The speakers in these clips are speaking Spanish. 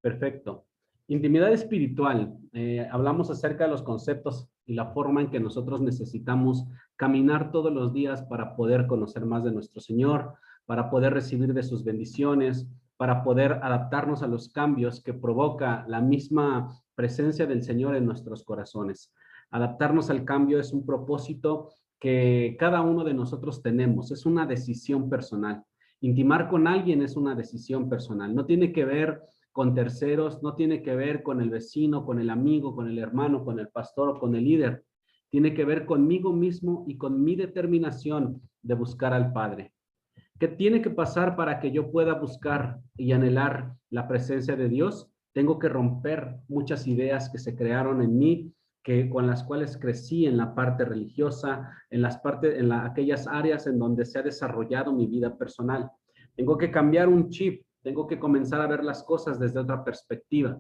Perfecto. Intimidad espiritual. Hablamos acerca de los conceptos y la forma en que nosotros necesitamos caminar todos los días para poder conocer más de nuestro Señor, para poder recibir de sus bendiciones, para poder adaptarnos a los cambios que provoca la misma presencia del Señor en nuestros corazones. Adaptarnos al cambio es un propósito que cada uno de nosotros tenemos, es una decisión personal. Intimar con alguien es una decisión personal, no tiene que ver con terceros, no tiene que ver con el vecino, con el amigo, con el hermano, con el pastor o con el líder. Tiene que ver conmigo mismo y con mi determinación de buscar al Padre. ¿Qué tiene que pasar para que yo pueda buscar y anhelar la presencia de Dios? Tengo que romper muchas ideas que se crearon en mí, con las cuales crecí en la parte religiosa, aquellas áreas en donde se ha desarrollado mi vida personal. Tengo que cambiar un chip, tengo que comenzar a ver las cosas desde otra perspectiva.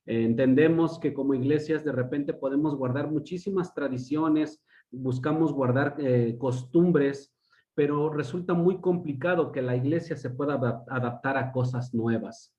Entendemos que como iglesias de repente podemos guardar muchísimas tradiciones, buscamos guardar costumbres, pero resulta muy complicado que la iglesia se pueda adaptar a cosas nuevas.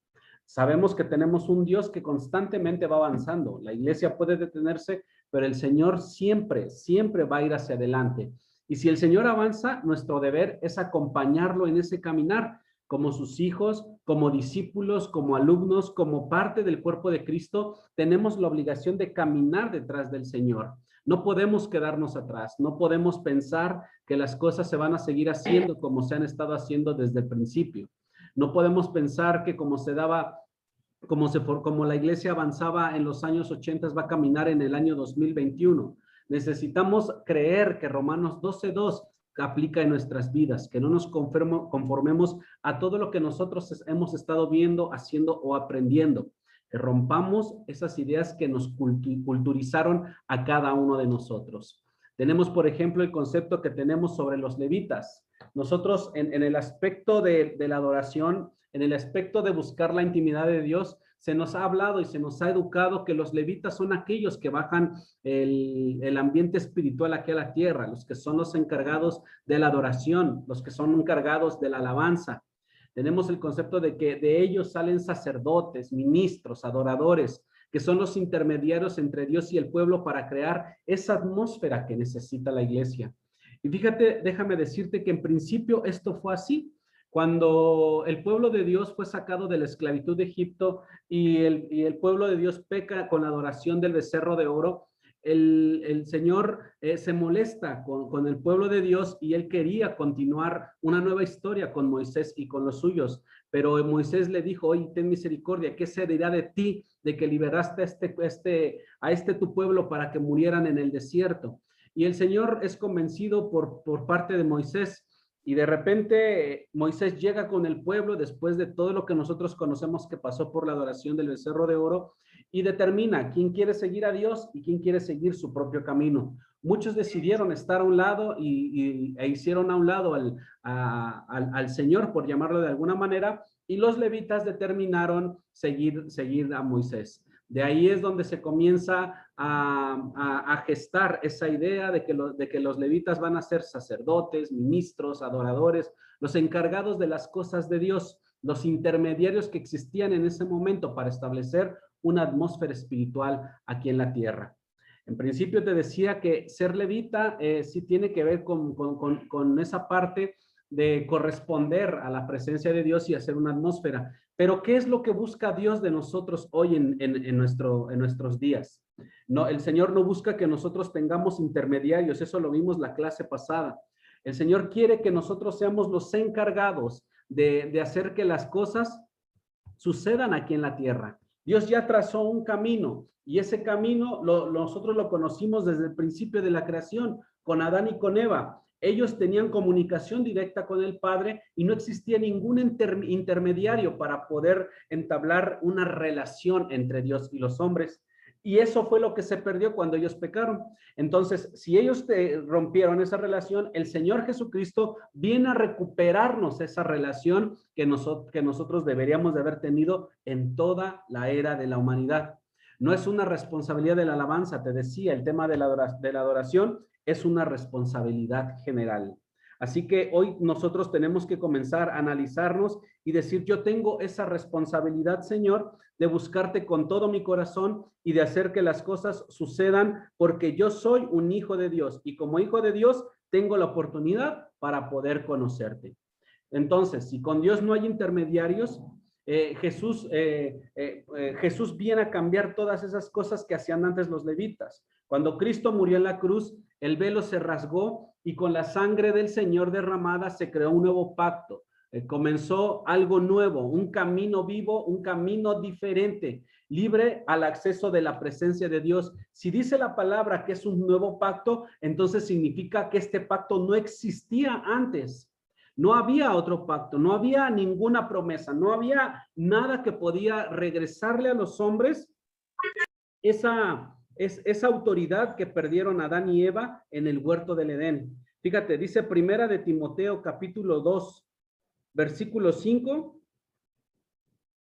Sabemos que tenemos un Dios que constantemente va avanzando. La iglesia puede detenerse, pero el Señor siempre, siempre va a ir hacia adelante. Y si el Señor avanza, nuestro deber es acompañarlo en ese caminar, como sus hijos, como discípulos, como alumnos, como parte del cuerpo de Cristo. Tenemos la obligación de caminar detrás del Señor. No podemos quedarnos atrás, no podemos pensar que las cosas se van a seguir haciendo como se han estado haciendo desde el principio. No podemos pensar que como la iglesia avanzaba en los años 80, va a caminar en el año 2021. Necesitamos creer que Romanos 12:2 aplica en nuestras vidas, que no nos conformemos a todo lo que nosotros hemos estado viendo, haciendo o aprendiendo, que rompamos esas ideas que nos culturizaron a cada uno de nosotros. Tenemos, por ejemplo, el concepto que tenemos sobre los levitas. Nosotros en el aspecto de la adoración, en el aspecto de buscar la intimidad de Dios, se nos ha hablado y se nos ha educado que los levitas son aquellos que bajan el ambiente espiritual aquí a la tierra, los que son los encargados de la adoración, los que son encargados de la alabanza. Tenemos el concepto de que de ellos salen sacerdotes, ministros, adoradores, que son los intermediarios entre Dios y el pueblo para crear esa atmósfera que necesita la iglesia. Y fíjate, déjame decirte que en principio esto fue así. Cuando el pueblo de Dios fue sacado de la esclavitud de Egipto y el pueblo de Dios peca con la adoración del becerro de oro, el Señor se molesta con el pueblo de Dios y él quería continuar una nueva historia con Moisés y con los suyos. Pero Moisés le dijo, oye, ten misericordia, ¿qué se dirá de ti de que liberaste a este tu pueblo para que murieran en el desierto? Y el Señor es convencido por parte de Moisés. Y de repente Moisés llega con el pueblo después de todo lo que nosotros conocemos que pasó por la adoración del becerro de oro y determina quién quiere seguir a Dios y quién quiere seguir su propio camino. Muchos decidieron estar a un lado e hicieron a un lado al Señor, por llamarlo de alguna manera, y los levitas determinaron seguir a Moisés. De ahí es donde se comienza a gestar esa idea de que los levitas van a ser sacerdotes, ministros, adoradores, los encargados de las cosas de Dios, los intermediarios que existían en ese momento para establecer una atmósfera espiritual aquí en la tierra. En principio te decía que ser levita sí tiene que ver con esa parte de corresponder a la presencia de Dios y hacer una atmósfera. Pero ¿qué es lo que busca Dios de nosotros hoy en nuestros días? No, el Señor no busca que nosotros tengamos intermediarios, eso lo vimos la clase pasada. El Señor quiere que nosotros seamos los encargados de hacer que las cosas sucedan aquí en la tierra. Dios ya trazó un camino y ese camino nosotros lo conocimos desde el principio de la creación, con Adán y con Eva. Ellos tenían comunicación directa con el Padre y no existía ningún intermediario para poder entablar una relación entre Dios y los hombres. Y eso fue lo que se perdió cuando ellos pecaron. Entonces, si ellos rompieron esa relación, el Señor Jesucristo viene a recuperarnos esa relación que nosotros deberíamos de haber tenido en toda la era de la humanidad. No es una responsabilidad de la alabanza, te decía, el tema de la adoración es una responsabilidad general. Así que hoy nosotros tenemos que comenzar a analizarnos y decir, yo tengo esa responsabilidad, Señor, de buscarte con todo mi corazón y de hacer que las cosas sucedan, porque yo soy un hijo de Dios y como hijo de Dios tengo la oportunidad para poder conocerte. Entonces, si con Dios no hay intermediarios, Jesús viene a cambiar todas esas cosas que hacían antes los levitas. Cuando Cristo murió en la cruz, el velo se rasgó y con la sangre del Señor derramada se creó un nuevo pacto. Comenzó algo nuevo, un camino vivo, un camino diferente, libre al acceso de la presencia de Dios. Si dice la palabra que es un nuevo pacto, entonces significa que este pacto no existía antes. No había otro pacto, no había ninguna promesa, no había nada que podía regresarle a los hombres esa autoridad que perdieron Adán y Eva en el huerto del Edén. Fíjate, dice Primera de Timoteo capítulo 2, versículo 5,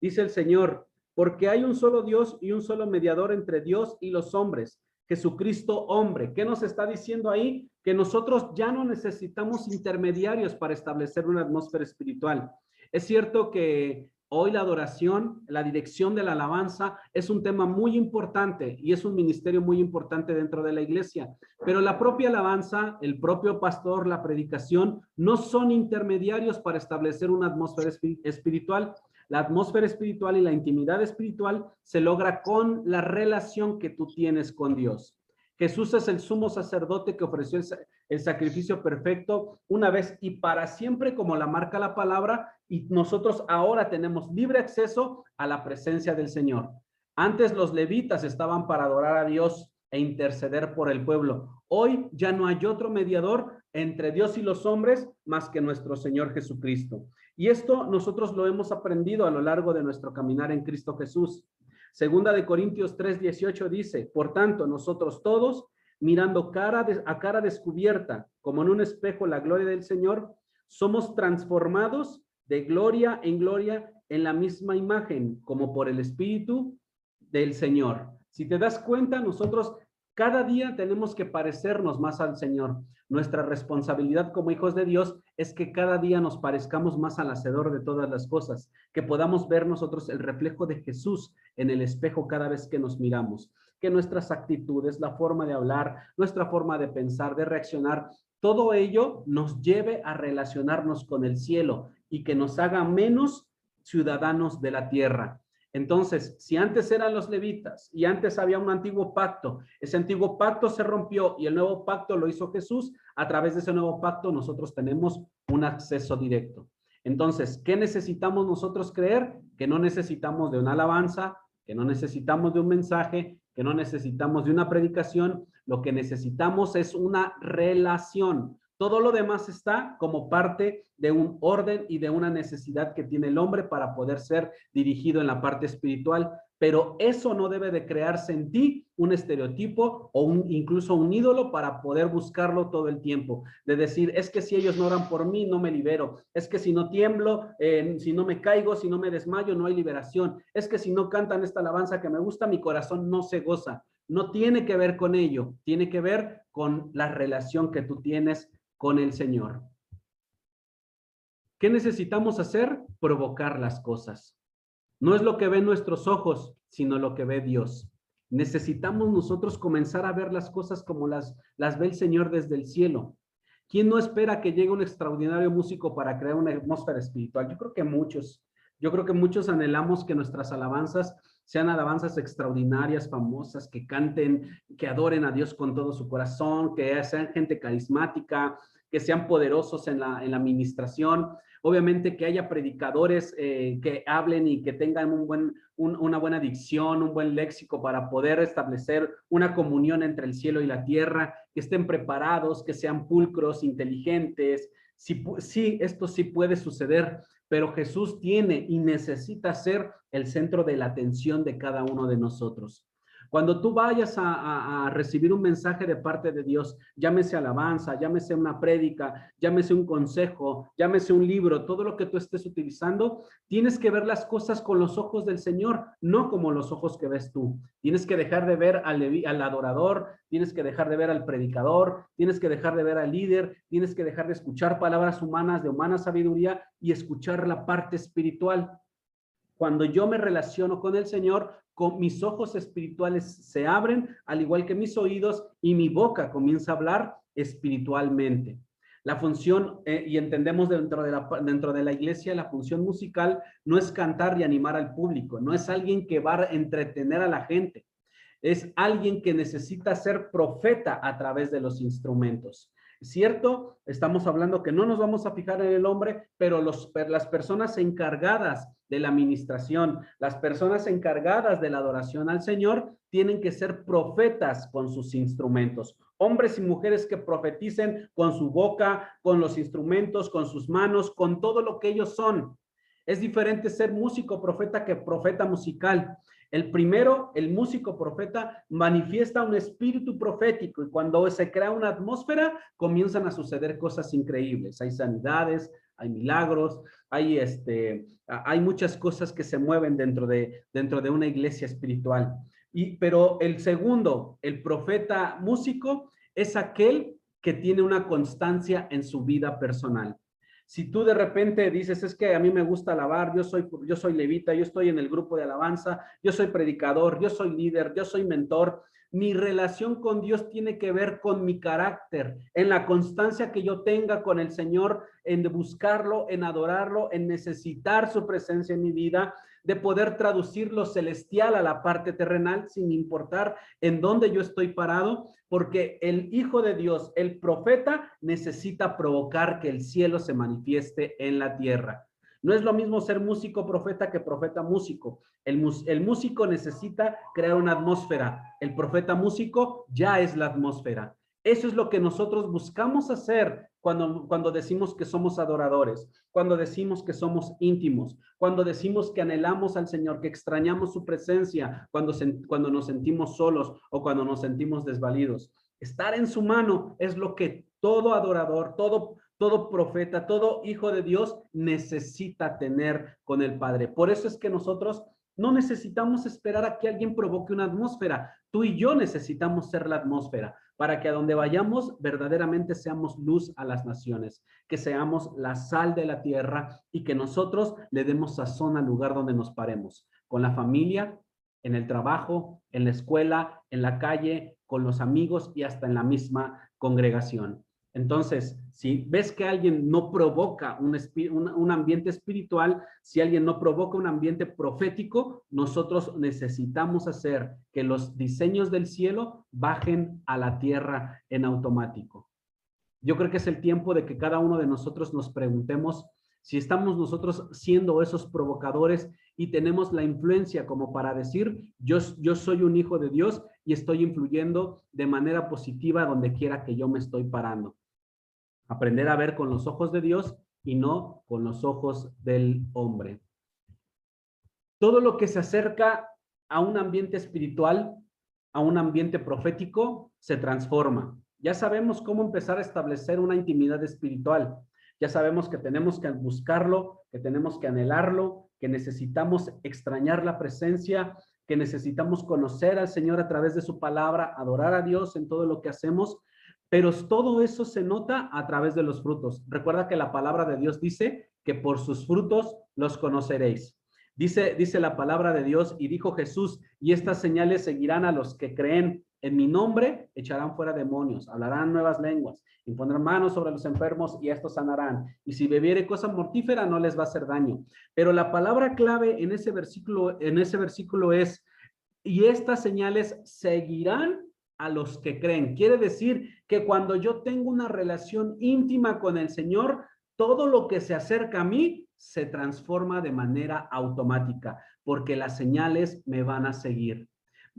dice el Señor, porque hay un solo Dios y un solo mediador entre Dios y los hombres, Jesucristo hombre. ¿Qué nos está diciendo ahí? Que nosotros ya no necesitamos intermediarios para establecer una atmósfera espiritual. Es cierto que hoy la adoración, la dirección de la alabanza es un tema muy importante y es un ministerio muy importante dentro de la iglesia, pero la propia alabanza, el propio pastor, la predicación, no son intermediarios para establecer una atmósfera espiritual. La atmósfera espiritual y la intimidad espiritual se logra con la relación que tú tienes con Dios. Jesús es el sumo sacerdote que ofreció el sacrificio perfecto una vez y para siempre, como la marca la palabra, y nosotros ahora tenemos libre acceso a la presencia del Señor. Antes los levitas estaban para adorar a Dios e interceder por el pueblo. Hoy ya no hay otro mediador entre Dios y los hombres más que nuestro Señor Jesucristo. Y esto nosotros lo hemos aprendido a lo largo de nuestro caminar en Cristo Jesús. Segunda de Corintios 3:18 dice, por tanto, nosotros todos, mirando a cara descubierta, como en un espejo la gloria del Señor, somos transformados de gloria en gloria en la misma imagen, como por el Espíritu del Señor. Si te das cuenta, nosotros cada día tenemos que parecernos más al Señor. Nuestra responsabilidad como hijos de Dios es que cada día nos parezcamos más al Hacedor de todas las cosas, que podamos ver nosotros el reflejo de Jesús en el espejo cada vez que nos miramos, que nuestras actitudes, la forma de hablar, nuestra forma de pensar, de reaccionar, todo ello nos lleve a relacionarnos con el cielo y que nos haga menos ciudadanos de la tierra. Entonces, si antes eran los levitas y antes había un antiguo pacto, ese antiguo pacto se rompió y el nuevo pacto lo hizo Jesús, a través de ese nuevo pacto nosotros tenemos un acceso directo. Entonces, ¿qué necesitamos nosotros creer? Que no necesitamos de una alabanza, que no necesitamos de un mensaje, que no necesitamos de una predicación, lo que necesitamos es una relación. Todo lo demás está como parte de un orden y de una necesidad que tiene el hombre para poder ser dirigido en la parte espiritual, pero eso no debe de crearse en ti un estereotipo o incluso un ídolo para poder buscarlo todo el tiempo, de decir, es que si ellos no oran por mí, no me libero, es que si no tiemblo, si no me caigo, si no me desmayo, no hay liberación, es que si no cantan esta alabanza que me gusta, mi corazón no se goza. No tiene que ver con ello, tiene que ver con la relación que tú tienes con el Señor. ¿Qué necesitamos hacer? Provocar las cosas. No es lo que ven nuestros ojos, sino lo que ve Dios. Necesitamos nosotros comenzar a ver las cosas como las ve el Señor desde el cielo. ¿Quién no espera que llegue un extraordinario músico para crear una atmósfera espiritual? Yo creo que muchos anhelamos que nuestras alabanzas sean alabanzas extraordinarias, famosas, que canten, que adoren a Dios con todo su corazón, que sean gente carismática, que sean poderosos en la administración. Obviamente que haya predicadores que hablen y que tengan una buena dicción, un buen léxico para poder establecer una comunión entre el cielo y la tierra, que estén preparados, que sean pulcros, inteligentes. Sí, esto sí puede suceder, pero Jesús tiene y necesita ser el centro de la atención de cada uno de nosotros. Cuando tú vayas a recibir un mensaje de parte de Dios, llámese alabanza, llámese una prédica, llámese un consejo, llámese un libro, todo lo que tú estés utilizando, tienes que ver las cosas con los ojos del Señor, no como los ojos que ves tú. Tienes que dejar de ver al adorador, tienes que dejar de ver al predicador, tienes que dejar de ver al líder, tienes que dejar de escuchar palabras humanas de humana sabiduría y escuchar la parte espiritual. Cuando yo me relaciono con el Señor, con mis ojos espirituales se abren, al igual que mis oídos, y mi boca comienza a hablar espiritualmente. La función, y entendemos dentro de la iglesia, la función musical no es cantar y animar al público, no es alguien que va a entretener a la gente, es alguien que necesita ser profeta a través de los instrumentos. ¿Cierto? Estamos hablando que no nos vamos a fijar en el hombre, pero las personas encargadas de la administración, las personas encargadas de la adoración al Señor, tienen que ser profetas con sus instrumentos. Hombres y mujeres que profeticen con su boca, con los instrumentos, con sus manos, con todo lo que ellos son. Es diferente ser músico profeta que profeta musical. El primero, el músico profeta, manifiesta un espíritu profético y cuando se crea una atmósfera, comienzan a suceder cosas increíbles. Hay sanidades, hay milagros, hay muchas cosas que se mueven dentro de una iglesia espiritual. Pero el segundo, el profeta músico, es aquel que tiene una constancia en su vida personal. Si tú de repente dices, es que a mí me gusta alabar, yo soy levita, yo estoy en el grupo de alabanza, yo soy predicador, yo soy líder, yo soy mentor, mi relación con Dios tiene que ver con mi carácter, en la constancia que yo tenga con el Señor, en buscarlo, en adorarlo, en necesitar su presencia en mi vida, de poder traducir lo celestial a la parte terrenal sin importar en dónde yo estoy parado, porque el Hijo de Dios, el profeta, necesita provocar que el cielo se manifieste en la tierra. No es lo mismo ser músico profeta que profeta músico. El músico necesita crear una atmósfera. El profeta músico ya es la atmósfera. Eso es lo que nosotros buscamos hacer cuando decimos que somos adoradores, cuando decimos que somos íntimos, cuando decimos que anhelamos al Señor, que extrañamos su presencia, cuando nos sentimos solos o cuando nos sentimos desvalidos. Estar en su mano es lo que todo adorador, todo profeta, todo hijo de Dios necesita tener con el Padre. Por eso es que nosotros no necesitamos esperar a que alguien provoque una atmósfera. Tú y yo necesitamos ser la atmósfera para que a donde vayamos verdaderamente seamos luz a las naciones, que seamos la sal de la tierra y que nosotros le demos sazón al lugar donde nos paremos, con la familia, en el trabajo, en la escuela, en la calle, con los amigos y hasta en la misma congregación. Entonces, si ves que alguien no provoca un ambiente espiritual, si alguien no provoca un ambiente profético, nosotros necesitamos hacer que los diseños del cielo bajen a la tierra en automático. Yo creo que es el tiempo de que cada uno de nosotros nos preguntemos si estamos nosotros siendo esos provocadores y tenemos la influencia como para decir, yo soy un hijo de Dios y estoy influyendo de manera positiva donde quiera que yo me estoy parando. Aprender a ver con los ojos de Dios y no con los ojos del hombre. Todo lo que se acerca a un ambiente espiritual, a un ambiente profético, se transforma. Ya sabemos cómo empezar a establecer una intimidad espiritual. Ya sabemos que tenemos que buscarlo, que tenemos que anhelarlo, que necesitamos extrañar la presencia, que necesitamos conocer al Señor a través de su palabra, adorar a Dios en todo lo que hacemos, pero todo eso se nota a través de los frutos. Recuerda que la palabra de Dios dice que por sus frutos los conoceréis. Dice la palabra de Dios y dijo Jesús, y estas señales seguirán a los que creen en mi nombre, echarán fuera demonios, hablarán nuevas lenguas, impondrán manos sobre los enfermos y estos sanarán. Y si bebiere cosa mortífera no les va a hacer daño. Pero la palabra clave en ese versículo es, y estas señales seguirán a los que creen. Quiere decir que cuando yo tengo una relación íntima con el Señor, todo lo que se acerca a mí se transforma de manera automática, porque las señales me van a seguir.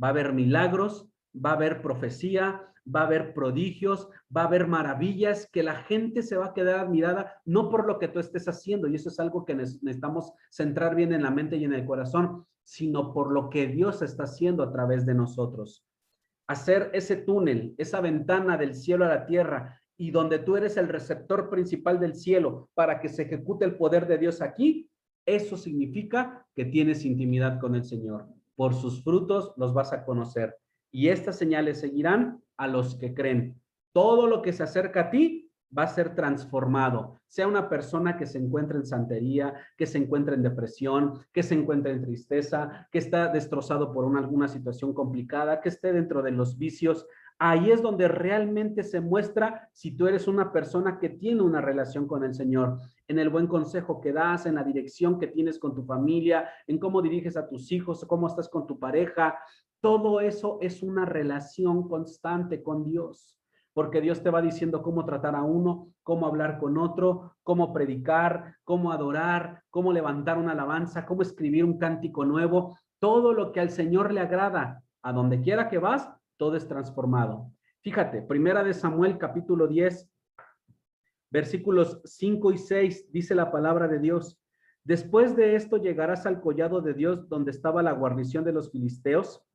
Va a haber milagros, va a haber profecía, va a haber prodigios, va a haber maravillas, que la gente se va a quedar admirada, no por lo que tú estés haciendo, y eso es algo que necesitamos centrar bien en la mente y en el corazón, sino por lo que Dios está haciendo a través de nosotros. Hacer ese túnel, esa ventana del cielo a la tierra, y donde tú eres el receptor principal del cielo para que se ejecute el poder de Dios aquí, eso significa que tienes intimidad con el Señor. Por sus frutos los vas a conocer. Y estas señales seguirán a los que creen. Todo lo que se acerca a ti va a ser transformado. Sea una persona que se encuentra en santería, que se encuentra en depresión, que se encuentra en tristeza, que está destrozado por alguna situación complicada, que esté dentro de los vicios. Ahí es donde realmente se muestra si tú eres una persona que tiene una relación con el Señor, en el buen consejo que das, en la dirección que tienes con tu familia, en cómo diriges a tus hijos, cómo estás con tu pareja. Todo eso es una relación constante con Dios, porque Dios te va diciendo cómo tratar a uno, cómo hablar con otro, cómo predicar, cómo adorar, cómo levantar una alabanza, cómo escribir un cántico nuevo. Todo lo que al Señor le agrada, a donde quiera que vas, todo es transformado. Fíjate, Primera de Samuel, capítulo 10, versículos 5 y 6, dice la palabra de Dios. Después de esto llegarás al collado de Dios, donde estaba la guarnición de los filisteos,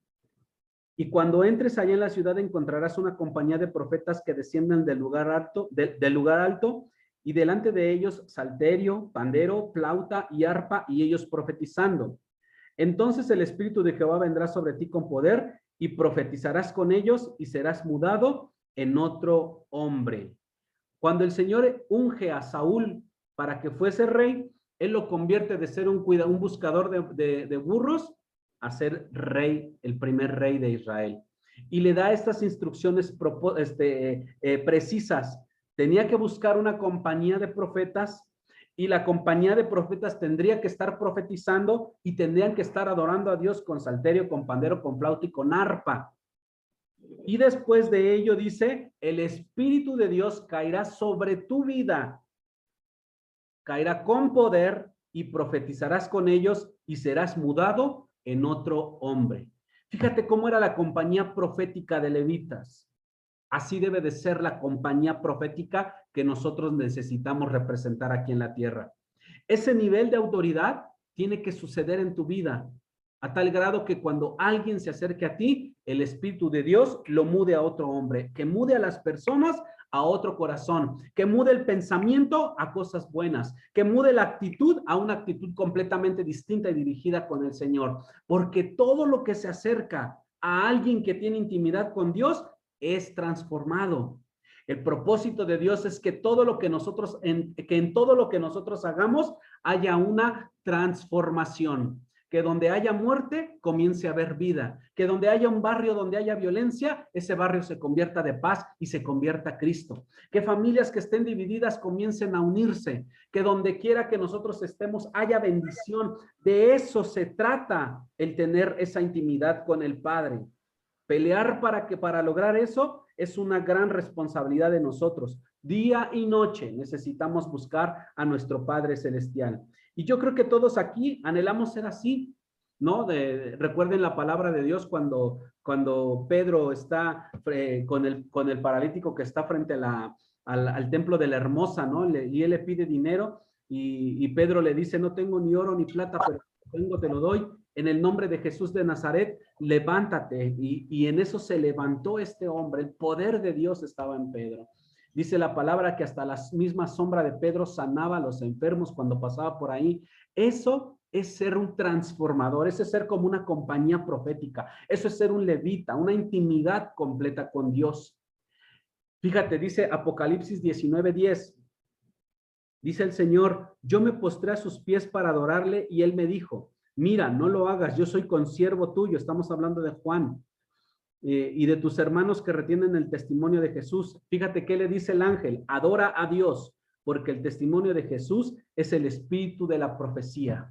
y cuando entres allá en la ciudad encontrarás una compañía de profetas que descienden del lugar alto, y delante de ellos salterio, pandero, flauta y arpa, y ellos profetizando. Entonces el Espíritu de Jehová vendrá sobre ti con poder, y profetizarás con ellos, y serás mudado en otro hombre. Cuando el Señor unge a Saúl para que fuese rey, él lo convierte de ser un buscador de burros a ser rey, el primer rey de Israel. Y le da estas instrucciones precisas. Tenía que buscar una compañía de profetas, y la compañía de profetas tendría que estar profetizando y tendrían que estar adorando a Dios con salterio, con pandero, con flauta y con arpa. Y después de ello dice, el Espíritu de Dios caerá sobre tu vida, caerá con poder, y profetizarás con ellos y serás mudado en otro hombre. Fíjate cómo era la compañía profética de levitas. Así debe de ser la compañía profética que nosotros necesitamos representar aquí en la tierra. Ese nivel de autoridad tiene que suceder en tu vida, a tal grado que cuando alguien se acerque a ti, el Espíritu de Dios lo mude a otro hombre, que mude a las personas a otro corazón, que mude el pensamiento a cosas buenas, que mude la actitud a una actitud completamente distinta y dirigida con el Señor, porque todo lo que se acerca a alguien que tiene intimidad con Dios es transformado. El propósito de Dios es que todo lo que en todo lo que nosotros hagamos haya una transformación. Que donde haya muerte, comience a haber vida. Que donde haya un barrio donde haya violencia, ese barrio se convierta de paz y se convierta a Cristo. Que familias que estén divididas comiencen a unirse. Que donde quiera que nosotros estemos haya bendición. De eso se trata el tener esa intimidad con el Padre. Pelear para lograr eso es una gran responsabilidad de nosotros. Día y noche necesitamos buscar a nuestro Padre Celestial. Y yo creo que todos aquí anhelamos ser así, ¿no? Recuerden la palabra de Dios cuando Pedro está con el paralítico que está frente al templo de la Hermosa, ¿no? Y él le pide dinero, y Pedro le dice, no tengo ni oro ni plata, pero tengo, te lo doy. En el nombre de Jesús de Nazaret, levántate. Y en eso se levantó este hombre. El poder de Dios estaba en Pedro. Dice la palabra que hasta la misma sombra de Pedro sanaba a los enfermos cuando pasaba por ahí. Eso es ser un transformador, eso es ser como una compañía profética, eso es ser un levita, una intimidad completa con Dios. Fíjate, dice Apocalipsis 19:10. Dice el Señor, yo me postré a sus pies para adorarle, y él me dijo, mira, no lo hagas, yo soy consiervo tuyo. Estamos hablando de Juan, y de tus hermanos que retienen el testimonio de Jesús. Fíjate qué le dice el ángel, adora a Dios, porque el testimonio de Jesús es el espíritu de la profecía.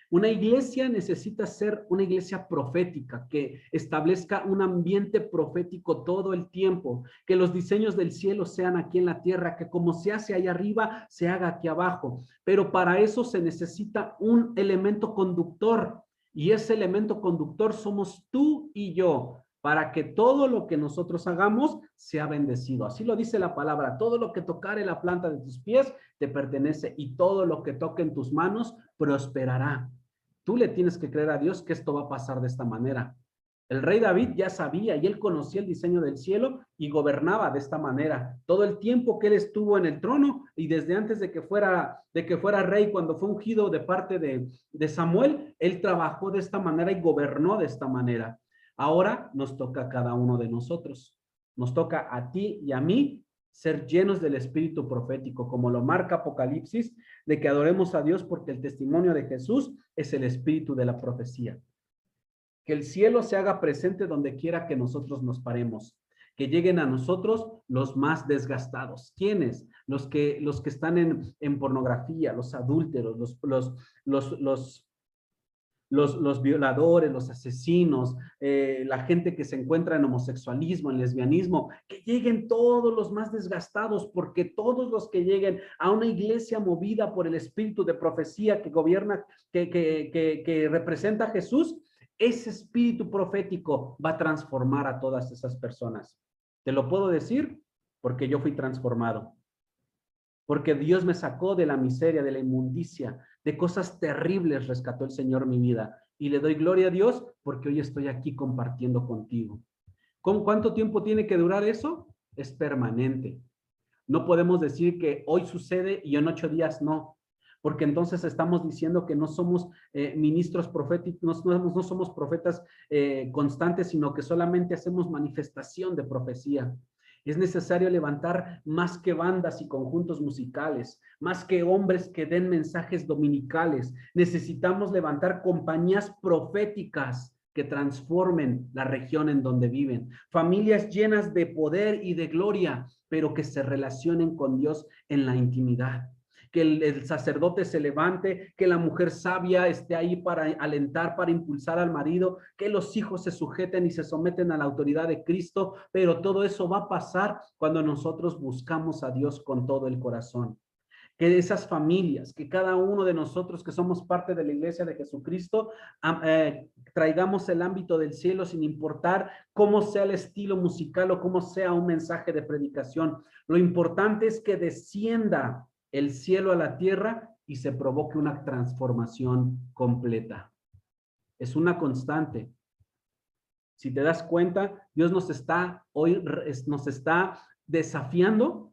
Una iglesia necesita ser una iglesia profética, que establezca un ambiente profético todo el tiempo, que los diseños del cielo sean aquí en la tierra, que como se hace ahí arriba, se haga aquí abajo. Pero para eso se necesita un elemento conductor, y ese elemento conductor somos tú y yo. para que todo lo que nosotros hagamos sea bendecido. Así lo dice la palabra, todo lo que tocare la planta de tus pies te pertenece y todo lo que toque en tus manos prosperará. Tú le tienes que creer a Dios que esto va a pasar de esta manera. El rey David ya sabía y él conocía el diseño del cielo y gobernaba de esta manera. Todo el tiempo que él estuvo en el trono y desde antes de que fuera rey, cuando fue ungido de parte de Samuel, él trabajó de esta manera y gobernó de esta manera. Ahora nos toca a cada uno de nosotros. Nos toca a ti y a mí ser llenos del espíritu profético, como lo marca Apocalipsis, de que adoremos a Dios porque el testimonio de Jesús es el espíritu de la profecía. Que el cielo se haga presente donde quiera que nosotros nos paremos. Que lleguen a nosotros los más desgastados. ¿Quiénes? Los que están en pornografía, los adúlteros, los violadores, los asesinos, la gente que se encuentra en homosexualismo, en lesbianismo, que lleguen todos los más desgastados, porque todos los que lleguen a una iglesia movida por el espíritu de profecía que gobierna, que representa a Jesús, ese espíritu profético va a transformar a todas esas personas. Te lo puedo decir porque yo fui transformado. Porque Dios me sacó de la miseria, de la inmundicia, de cosas terribles, rescató el Señor mi vida. Y le doy gloria a Dios porque hoy estoy aquí compartiendo contigo. ¿Con cuánto tiempo tiene que durar eso? Es permanente. No podemos decir que hoy sucede y en 8 días no. Porque entonces estamos diciendo que no somos ministros proféticos, no somos profetas constantes, sino que solamente hacemos manifestación de profecía. Es necesario levantar más que bandas y conjuntos musicales, más que hombres que den mensajes dominicales. Necesitamos levantar compañías proféticas que transformen la región en donde viven. Familias llenas de poder y de gloria, pero que se relacionen con Dios en la intimidad. Que el sacerdote se levante, que la mujer sabia esté ahí para alentar, para impulsar al marido, que los hijos se sujeten y se someten a la autoridad de Cristo, pero todo eso va a pasar cuando nosotros buscamos a Dios con todo el corazón. Que esas familias, que cada uno de nosotros que somos parte de la iglesia de Jesucristo, traigamos el ámbito del cielo sin importar cómo sea el estilo musical o cómo sea un mensaje de predicación. Lo importante es que descienda el cielo a la tierra y se provoque una transformación completa. Es una constante. Si te das cuenta, Dios nos está desafiando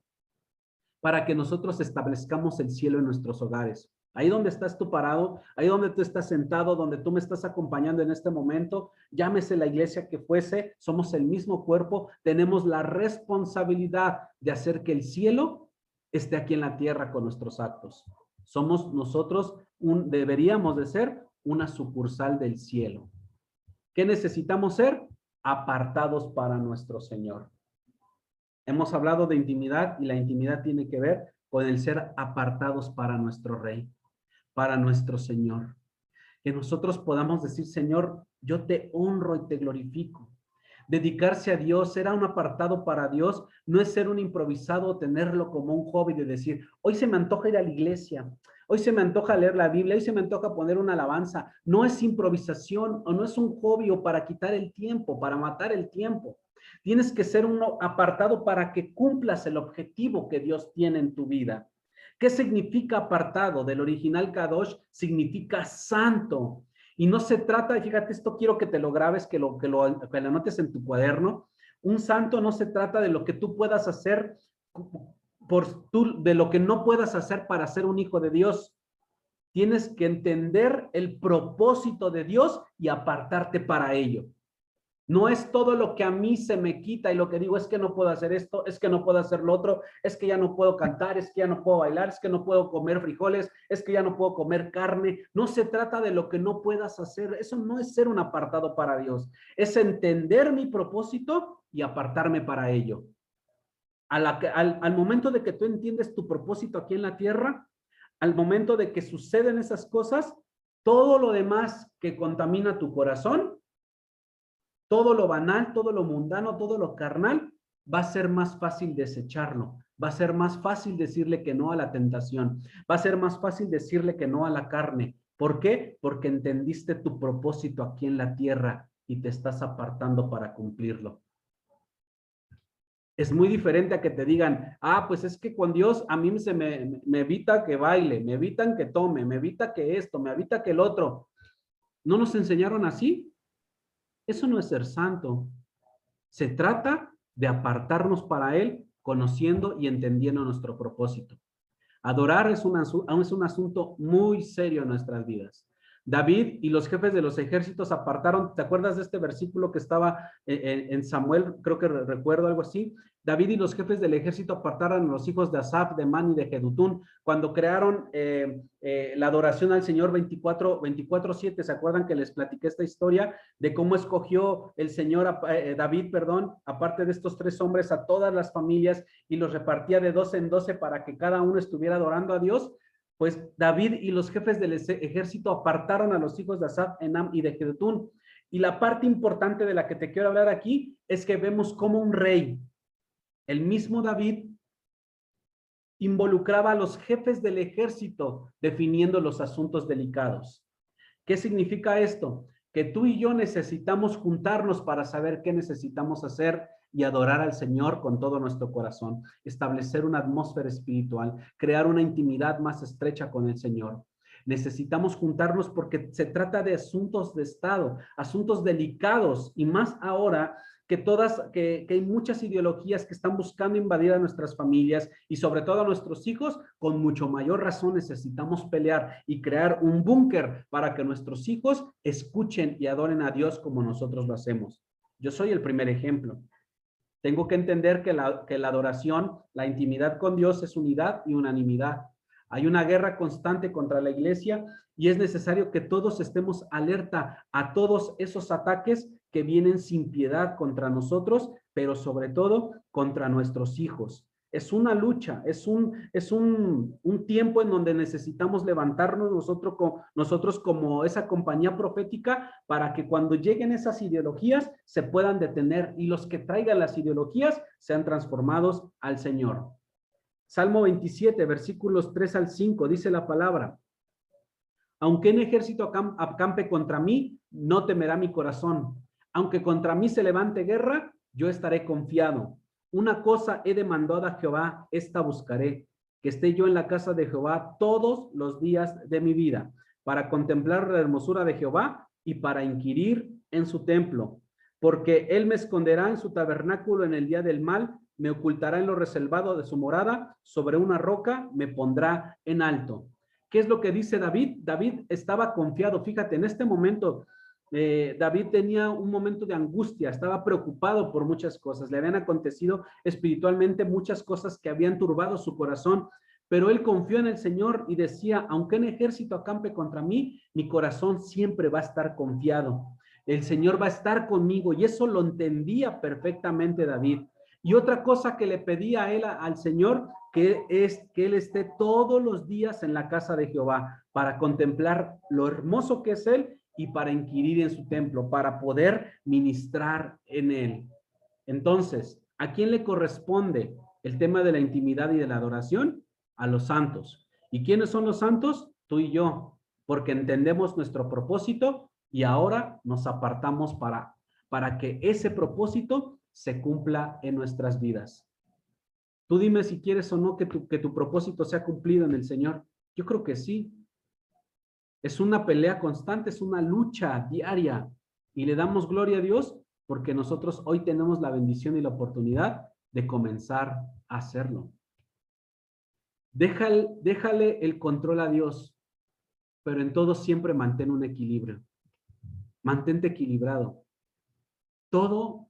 para que nosotros establezcamos el cielo en nuestros hogares. Ahí donde estás tú parado, ahí donde tú estás sentado, donde tú me estás acompañando en este momento, llámese la iglesia que fuese, somos el mismo cuerpo, tenemos la responsabilidad de hacer que el cielo esté aquí en la tierra con nuestros actos. Somos nosotros, deberíamos de ser una sucursal del cielo. ¿Qué necesitamos ser? Apartados para nuestro Señor. Hemos hablado de intimidad y la intimidad tiene que ver con el ser apartados para nuestro Rey, para nuestro Señor. Que nosotros podamos decir, Señor, yo te honro y te glorifico. Dedicarse a Dios, ser un apartado para Dios, no es ser un improvisado o tenerlo como un hobby de decir, hoy se me antoja ir a la iglesia, hoy se me antoja leer la Biblia, hoy se me antoja poner una alabanza. No es improvisación o no es un hobby o para quitar el tiempo, para matar el tiempo. Tienes que ser uno apartado para que cumplas el objetivo que Dios tiene en tu vida. ¿Qué significa apartado? Del original Kadosh significa santo. Y no se trata, fíjate, esto quiero que te lo grabes, que lo anotes en tu cuaderno. Un santo no se trata de lo que tú puedas hacer, de lo que no puedas hacer para ser un hijo de Dios. Tienes que entender el propósito de Dios y apartarte para ello. No es todo lo que a mí se me quita y lo que digo es que no puedo hacer esto, es que no puedo hacer lo otro, es que ya no puedo cantar, es que ya no puedo bailar, es que no puedo comer frijoles, es que ya no puedo comer carne. No se trata de lo que no puedas hacer. Eso no es ser un apartado para Dios. Es entender mi propósito y apartarme para ello. Al momento de que tú entiendes tu propósito aquí en la tierra, al momento de que suceden esas cosas, todo lo demás que contamina tu corazón, todo lo banal, todo lo mundano, todo lo carnal, va a ser más fácil desecharlo. Va a ser más fácil decirle que no a la tentación. Va a ser más fácil decirle que no a la carne. ¿Por qué? Porque entendiste tu propósito aquí en la tierra. y te estás apartando para cumplirlo. Es muy diferente a que te digan, pues es que con Dios a mí me evita que baile, me evitan que tome, me evita que esto, me evita que el otro. ¿No nos enseñaron así? Eso no es ser santo. Se trata de apartarnos para Él, conociendo y entendiendo nuestro propósito. Adorar es un asunto muy serio en nuestras vidas. David y los jefes de los ejércitos apartaron, ¿te acuerdas de este versículo que estaba en Samuel? Creo que recuerdo algo así. David y los jefes del ejército apartaron a los hijos de Asaf, de Man y de Jedutún cuando crearon la adoración al Señor 24/7. ¿Se acuerdan que les platiqué esta historia de cómo escogió el Señor, David, perdón, aparte de estos 3 hombres, a todas las familias y los repartía de 12 en 12 para que cada uno estuviera adorando a Dios? Pues David y los jefes del ejército apartaron a los hijos de Asaf, Enam y de Jedutún. Y la parte importante de la que te quiero hablar aquí es que vemos cómo un rey, el mismo David, involucraba a los jefes del ejército definiendo los asuntos delicados. ¿Qué significa esto? Que tú y yo necesitamos juntarnos para saber qué necesitamos hacer y adorar al Señor con todo nuestro corazón, establecer una atmósfera espiritual, crear una intimidad más estrecha con el Señor. Necesitamos juntarnos porque se trata de asuntos de Estado, asuntos delicados, y más ahora que hay muchas ideologías que están buscando invadir a nuestras familias y sobre todo a nuestros hijos. Con mucho mayor razón necesitamos pelear y crear un búnker para que nuestros hijos escuchen y adoren a Dios como nosotros lo hacemos. Yo soy el primer ejemplo. Tengo que entender que la adoración, la intimidad con Dios es unidad y unanimidad. Hay una guerra constante contra la iglesia y es necesario que todos estemos alerta a todos esos ataques que vienen sin piedad contra nosotros, pero sobre todo contra nuestros hijos. Es una lucha, es un tiempo en donde necesitamos levantarnos nosotros como esa compañía profética para que cuando lleguen esas ideologías se puedan detener y los que traigan las ideologías sean transformados al Señor. Salmo 27, versículos 3 al 5, dice la palabra: aunque un ejército acampe contra mí, no temerá mi corazón. Aunque contra mí se levante guerra, yo estaré confiado. Una cosa he demandado a Jehová, esta buscaré, que esté yo en la casa de Jehová todos los días de mi vida, para contemplar la hermosura de Jehová y para inquirir en su templo. Porque él me esconderá en su tabernáculo en el día del mal, me ocultará en lo reservado de su morada, sobre una roca me pondrá en alto. ¿Qué es lo que dice David? David estaba confiado. Fíjate, en este momento, David tenía un momento de angustia, estaba preocupado por muchas cosas. Le habían acontecido espiritualmente muchas cosas que habían turbado su corazón, pero él confió en el Señor y decía: aunque un ejército acampe contra mí, mi corazón siempre va a estar confiado. El Señor va a estar conmigo, y eso lo entendía perfectamente David. Y otra cosa que le pedía a él, al Señor, que es que él esté todos los días en la casa de Jehová para contemplar lo hermoso que es él y para inquirir en su templo, para poder ministrar en él. Entonces, ¿a quién le corresponde el tema de la intimidad y de la adoración? A los santos. ¿Y quiénes son los santos? Tú y yo, porque entendemos nuestro propósito y ahora nos apartamos para que ese propósito se cumpla en nuestras vidas. Tú dime si quieres o no que tu propósito sea cumplido en el Señor. Yo creo que sí. Es una pelea constante, es una lucha diaria. Y le damos gloria a Dios porque nosotros hoy tenemos la bendición y la oportunidad de comenzar a hacerlo. Déjale el control a Dios, pero en todo siempre mantén un equilibrio. Mantente equilibrado. Todo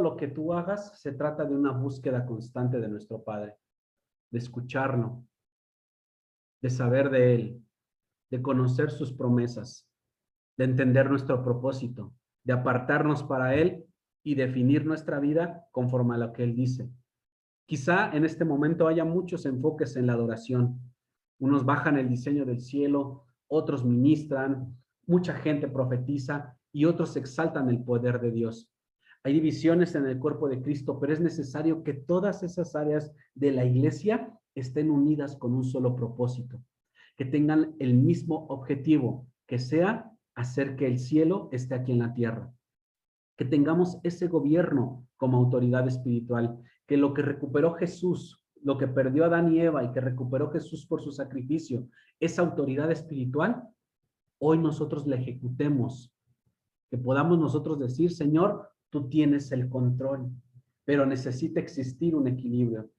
lo que tú hagas se trata de una búsqueda constante de nuestro Padre, de escucharlo, de saber de Él, de conocer sus promesas, de entender nuestro propósito, de apartarnos para Él y definir nuestra vida conforme a lo que Él dice. Quizá en este momento haya muchos enfoques en la adoración. Unos bajan el diseño del cielo, otros ministran, mucha gente profetiza y otros exaltan el poder de Dios. Hay divisiones en el cuerpo de Cristo, pero es necesario que todas esas áreas de la iglesia estén unidas con un solo propósito, que tengan el mismo objetivo, que sea hacer que el cielo esté aquí en la tierra. que tengamos ese gobierno como autoridad espiritual, que lo que recuperó Jesús, lo que perdió Adán y Eva y que recuperó Jesús por su sacrificio, esa autoridad espiritual, hoy nosotros la ejecutemos, que podamos nosotros decir, Señor, tú tienes el control, pero necesita existir un equilibrio.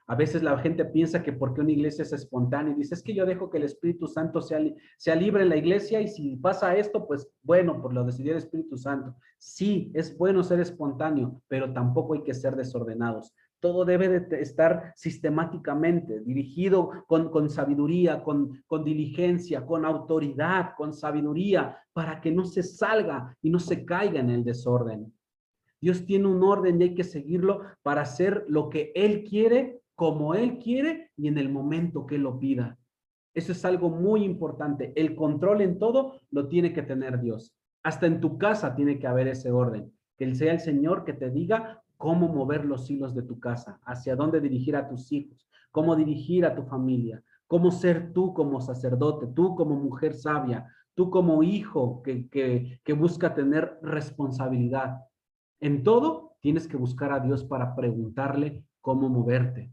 A veces la gente piensa que porque una iglesia es espontánea y dice, es que yo dejo que el Espíritu Santo sea libre en la iglesia y si pasa esto, pues bueno, por lo decidió el Espíritu Santo. Sí, es bueno ser espontáneo, pero tampoco hay que ser desordenados. Todo debe de estar sistemáticamente, dirigido con sabiduría, con diligencia, con autoridad, con sabiduría, para que no se salga y no se caiga en el desorden. Dios tiene un orden y hay que seguirlo para hacer lo que Él quiere, como Él quiere y en el momento que Él lo pida. Eso es algo muy importante. El control en todo lo tiene que tener Dios. Hasta en tu casa tiene que haber ese orden. Que Él sea el Señor que te diga cómo mover los hilos de tu casa, hacia dónde dirigir a tus hijos, cómo dirigir a tu familia, cómo ser tú como sacerdote, tú como mujer sabia, tú como hijo que busca tener responsabilidad. En todo tienes que buscar a Dios para preguntarle cómo moverte.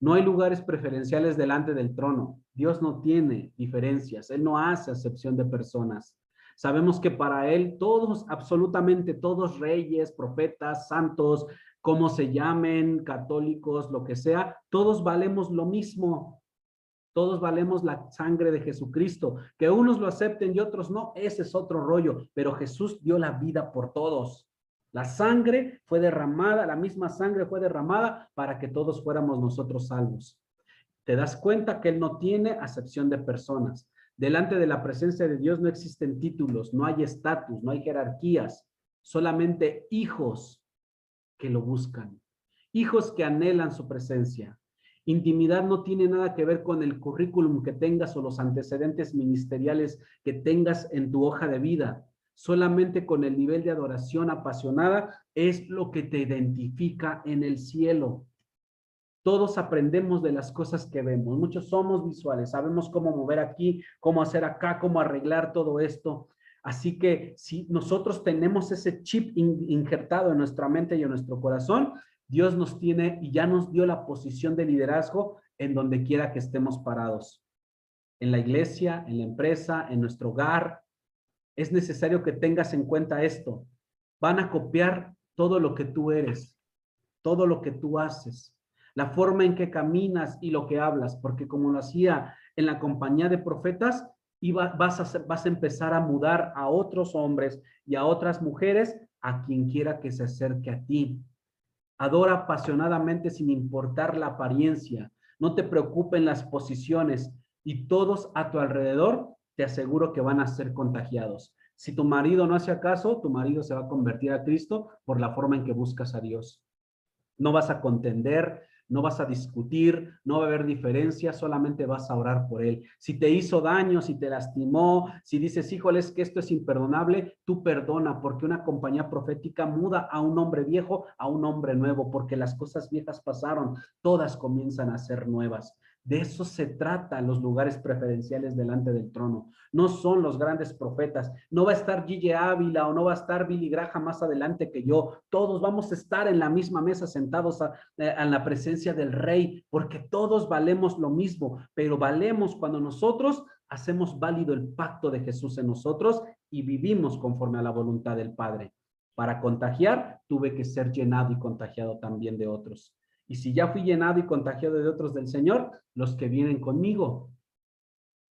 No hay lugares preferenciales delante del trono. Dios no tiene diferencias. Él no hace acepción de personas. Sabemos que para Él todos, absolutamente todos, reyes, profetas, santos, como se llamen, católicos, lo que sea, todos valemos lo mismo. Todos valemos la sangre de Jesucristo. Que unos lo acepten y otros no, ese es otro rollo. Pero Jesús dio la vida por todos. La sangre fue derramada, la misma sangre fue derramada para que todos fuéramos nosotros salvos. Te das cuenta que Él no tiene acepción de personas. Delante de la presencia de Dios no existen títulos, no hay estatus, no hay jerarquías, solamente hijos que lo buscan, hijos que anhelan su presencia. Intimidad no tiene nada que ver con el currículum que tengas o los antecedentes ministeriales que tengas en tu hoja de vida. Solamente con el nivel de adoración apasionada es lo que te identifica en el cielo. Todos aprendemos de las cosas que vemos. Muchos somos visuales, sabemos cómo mover aquí, cómo hacer acá, cómo arreglar todo esto. Así que si nosotros tenemos ese chip injertado en nuestra mente y en nuestro corazón, Dios nos tiene y ya nos dio la posición de liderazgo en donde quiera que estemos parados. En la iglesia, en la empresa, en nuestro hogar. Es necesario que tengas en cuenta esto. Van a copiar todo lo que tú eres, todo lo que tú haces, la forma en que caminas y lo que hablas, porque como lo hacía en la compañía de profetas, vas a empezar a mudar a otros hombres y a otras mujeres, a quien quiera que se acerque a ti. Adora apasionadamente sin importar la apariencia. No te preocupen las posiciones y todos a tu alrededor, te aseguro que van a ser contagiados. Si tu marido no hace caso, tu marido se va a convertir a Cristo por la forma en que buscas a Dios. No vas a contender, no vas a discutir, no va a haber diferencia, solamente vas a orar por él. Si te hizo daño, si te lastimó, si dices, híjole, es que esto es imperdonable, tú perdona, porque una compañía profética muda a un hombre viejo a un hombre nuevo, porque las cosas viejas pasaron, todas comienzan a ser nuevas. De eso se trata los lugares preferenciales delante del trono. No son los grandes profetas. No va a estar Gille Ávila o no va a estar Billy Graham más adelante que yo. Todos vamos a estar en la misma mesa sentados a la presencia del Rey, porque todos valemos lo mismo, pero valemos cuando nosotros hacemos válido el pacto de Jesús en nosotros y vivimos conforme a la voluntad del Padre. Para contagiar, tuve que ser llenado y contagiado también de otros. Y si ya fui llenado y contagiado de otros del Señor, los que vienen conmigo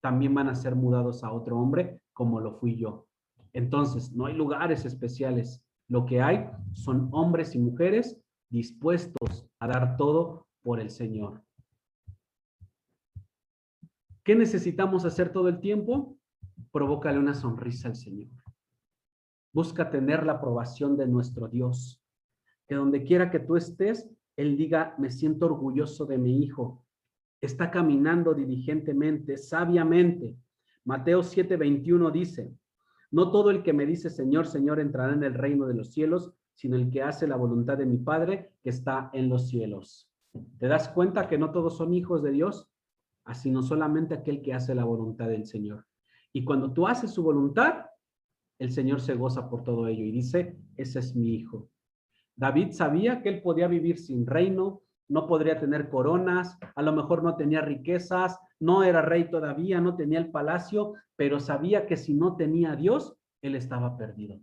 también van a ser mudados a otro hombre como lo fui yo. Entonces, no hay lugares especiales. Lo que hay son hombres y mujeres dispuestos a dar todo por el Señor. ¿Qué necesitamos hacer todo el tiempo? Provócale una sonrisa al Señor. Busca tener la aprobación de nuestro Dios. Que donde quiera que tú estés, Él diga, me siento orgulloso de mi hijo. Está caminando diligentemente, sabiamente. Mateo 7:21 dice, no todo el que me dice Señor, Señor entrará en el reino de los cielos, sino el que hace la voluntad de mi Padre que está en los cielos. ¿Te das cuenta que no todos son hijos de Dios? Sino solamente aquel que hace la voluntad del Señor. Y cuando tú haces su voluntad, el Señor se goza por todo ello y dice, ese es mi hijo. David sabía que él podía vivir sin reino, no podría tener coronas, a lo mejor no tenía riquezas, no era rey todavía, no tenía el palacio, pero sabía que si no tenía a Dios, él estaba perdido.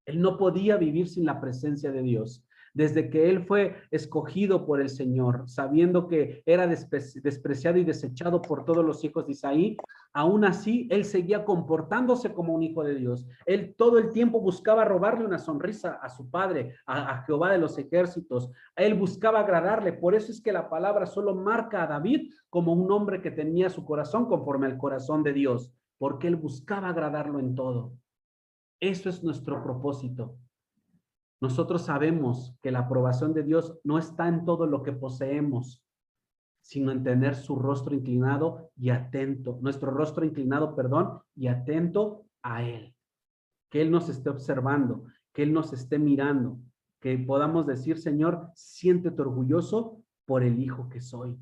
Él no podía vivir sin la presencia de Dios. Desde que él fue escogido por el Señor, sabiendo que era despreciado y desechado por todos los hijos de Isaí, aún así él seguía comportándose como un hijo de Dios. Él todo el tiempo buscaba robarle una sonrisa a su padre, a Jehová de los ejércitos. Él buscaba agradarle. Por eso es que la palabra solo marca a David como un hombre que tenía su corazón conforme al corazón de Dios, porque él buscaba agradarlo en todo. Eso es nuestro propósito. Nosotros sabemos que la aprobación de Dios no está en todo lo que poseemos, sino en tener su rostro inclinado y atento, nuestro rostro inclinado, perdón, y atento a Él. Que Él nos esté observando, que Él nos esté mirando, que podamos decir, Señor, siéntete orgulloso por el hijo que soy.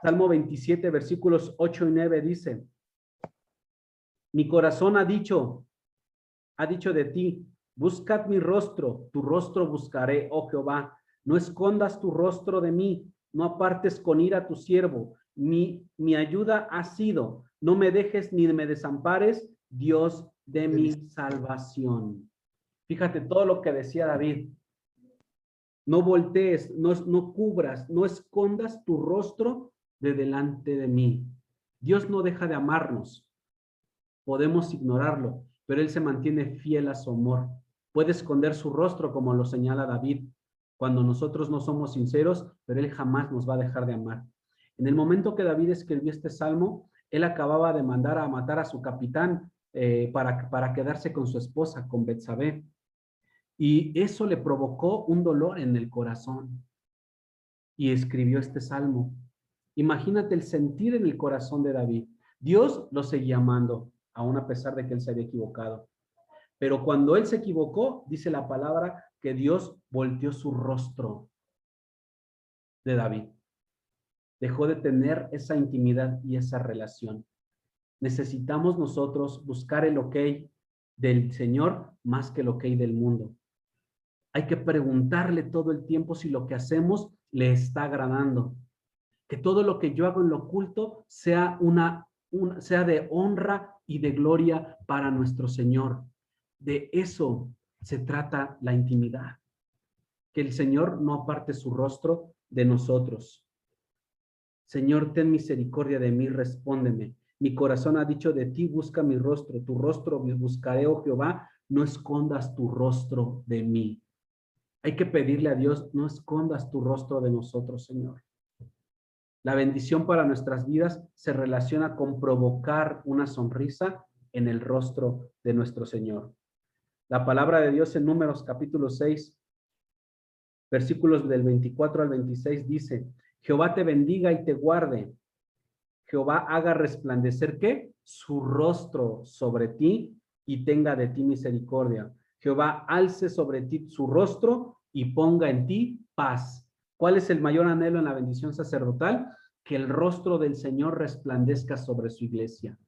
Salmo 27, versículos 8 y 9 dice, mi corazón ha dicho de ti, buscad mi rostro, tu rostro buscaré, oh Jehová, no escondas tu rostro de mí, no apartes con ira a tu siervo, mi ayuda ha sido, no me dejes ni me desampares, Dios de mi salvación. Fíjate todo lo que decía David, no voltees, no cubras, no escondas tu rostro de delante de mí. Dios no deja de amarnos, podemos ignorarlo, pero Él se mantiene fiel a su amor. Puede esconder su rostro, como lo señala David, cuando nosotros no somos sinceros, pero Él jamás nos va a dejar de amar. En el momento que David escribió este salmo, él acababa de mandar a matar a su capitán para quedarse con su esposa, con Betsabé. Y eso le provocó un dolor en el corazón. Y escribió este salmo. Imagínate el sentir en el corazón de David. Dios lo seguía amando, aún a pesar de que él se había equivocado. Pero cuando él se equivocó, dice la palabra que Dios volteó su rostro de David. Dejó de tener esa intimidad y esa relación. Necesitamos nosotros buscar el ok del Señor más que el ok del mundo. Hay que preguntarle todo el tiempo si lo que hacemos le está agradando. Que todo lo que yo hago en lo oculto sea sea de honra y de gloria para nuestro Señor. De eso se trata la intimidad. Que el Señor no aparte su rostro de nosotros. Señor, ten misericordia de mí, respóndeme. Mi corazón ha dicho de ti, busca mi rostro. Tu rostro buscaré, oh Jehová, no escondas tu rostro de mí. Hay que pedirle a Dios, no escondas tu rostro de nosotros, Señor. La bendición para nuestras vidas se relaciona con provocar una sonrisa en el rostro de nuestro Señor. La palabra de Dios en Números capítulo 6, versículos del 24 al 26 dice, Jehová te bendiga y te guarde. Jehová haga resplandecer, ¿qué? Su rostro sobre ti y tenga de ti misericordia. Jehová alce sobre ti su rostro y ponga en ti paz. ¿Cuál es el mayor anhelo en la bendición sacerdotal? Que el rostro del Señor resplandezca sobre su iglesia.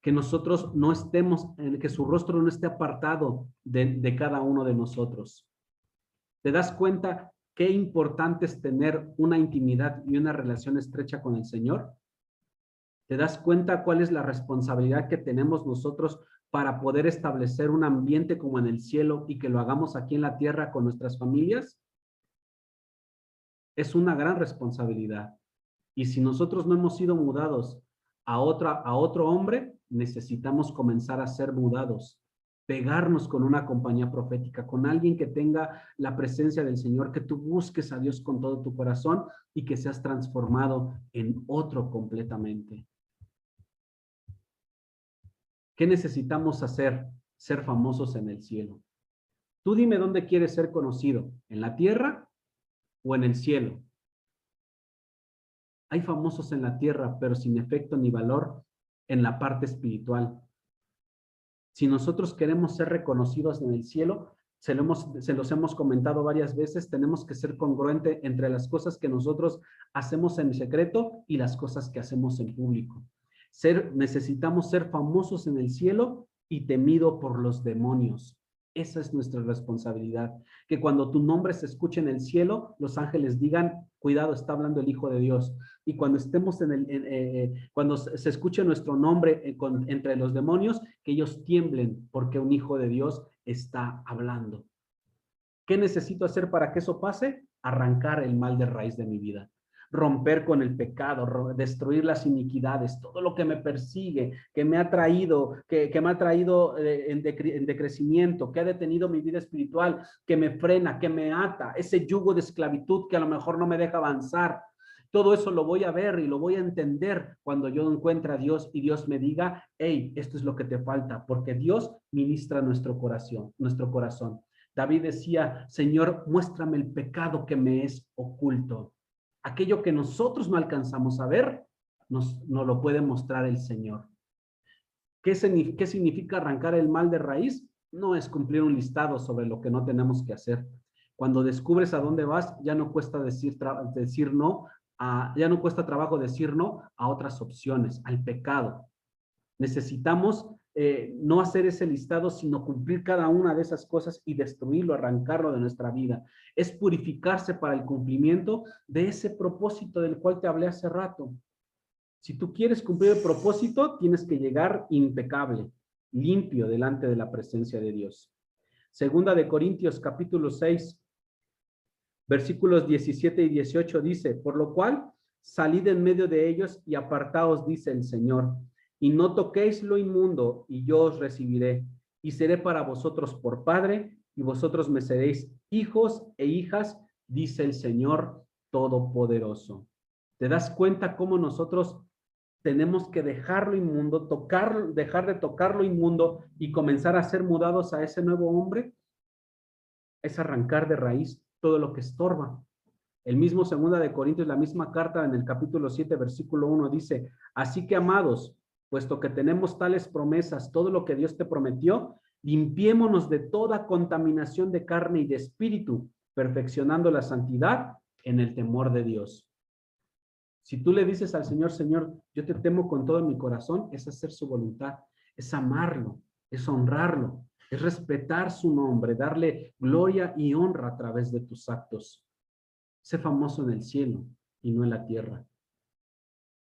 Que nosotros no estemos, que su rostro no esté apartado de cada uno de nosotros. ¿Te das cuenta qué importante es tener una intimidad y una relación estrecha con el Señor? ¿Te das cuenta cuál es la responsabilidad que tenemos nosotros para poder establecer un ambiente como en el cielo y que lo hagamos aquí en la tierra con nuestras familias? Es una gran responsabilidad. Y si nosotros no hemos sido mudados a otro hombre, necesitamos comenzar a ser mudados, pegarnos con una compañía profética, con alguien que tenga la presencia del Señor, que tú busques a Dios con todo tu corazón y que seas transformado en otro completamente. ¿Qué necesitamos hacer? Ser famosos en el cielo. Tú dime dónde quieres ser conocido, ¿en la tierra o en el cielo? Hay famosos en la tierra, pero sin efecto ni valor en la parte espiritual. Si nosotros queremos ser reconocidos en el cielo, se los hemos comentado varias veces, tenemos que ser congruente entre las cosas que nosotros hacemos en secreto y las cosas que hacemos en público. Necesitamos ser famosos en el cielo y temido por los demonios. Esa es nuestra responsabilidad. Que cuando tu nombre se escuche en el cielo, los ángeles digan, cuidado, está hablando el Hijo de Dios. Y cuando estemos cuando se escuche nuestro nombre entre los demonios, que ellos tiemblen porque un Hijo de Dios está hablando. ¿Qué necesito hacer para que eso pase? Arrancar el mal de raíz de mi vida. Romper con el pecado, destruir las iniquidades, todo lo que me persigue, que me ha traído, que me ha traído en decrecimiento, que ha detenido mi vida espiritual, que me frena, que me ata, ese yugo de esclavitud que a lo mejor no me deja avanzar. Todo eso lo voy a ver y lo voy a entender cuando yo encuentre a Dios y Dios me diga, hey, esto es lo que te falta, porque Dios ministra nuestro corazón, nuestro corazón. David decía, Señor, muéstrame el pecado que me es oculto. Aquello que nosotros no alcanzamos a ver, nos lo puede mostrar el Señor. ¿Qué significa arrancar el mal de raíz? No es cumplir un listado sobre lo que no tenemos que hacer. Cuando descubres a dónde vas, ya no cuesta decir no, ya no cuesta trabajo decir no a otras opciones, al pecado. Necesitamos no hacer ese listado, sino cumplir cada una de esas cosas y destruirlo, arrancarlo de nuestra vida. Es purificarse para el cumplimiento de ese propósito del cual te hablé hace rato. Si tú quieres cumplir el propósito, tienes que llegar impecable, limpio delante de la presencia de Dios. Segunda de Corintios, capítulo 6, versículos 17 y 18 dice, por lo cual, salid en medio de ellos y apartaos, dice el Señor, y no toquéis lo inmundo, y yo os recibiré, y seré para vosotros por Padre, y vosotros me seréis hijos e hijas, dice el Señor Todopoderoso. ¿Te das cuenta cómo nosotros tenemos que dejar lo inmundo, dejar de tocar lo inmundo y comenzar a ser mudados a ese nuevo hombre? Es arrancar de raíz todo lo que estorba. El mismo Segunda de Corintios, la misma carta en el capítulo 7, versículo 1 dice, así que amados, puesto que tenemos tales promesas, todo lo que Dios te prometió, limpiémonos de toda contaminación de carne y de espíritu, perfeccionando la santidad en el temor de Dios. Si tú le dices al Señor, Señor, yo te temo con todo mi corazón, es hacer su voluntad, es amarlo, es honrarlo, es respetar su nombre, darle gloria y honra a través de tus actos. Sé famoso en el cielo y no en la tierra.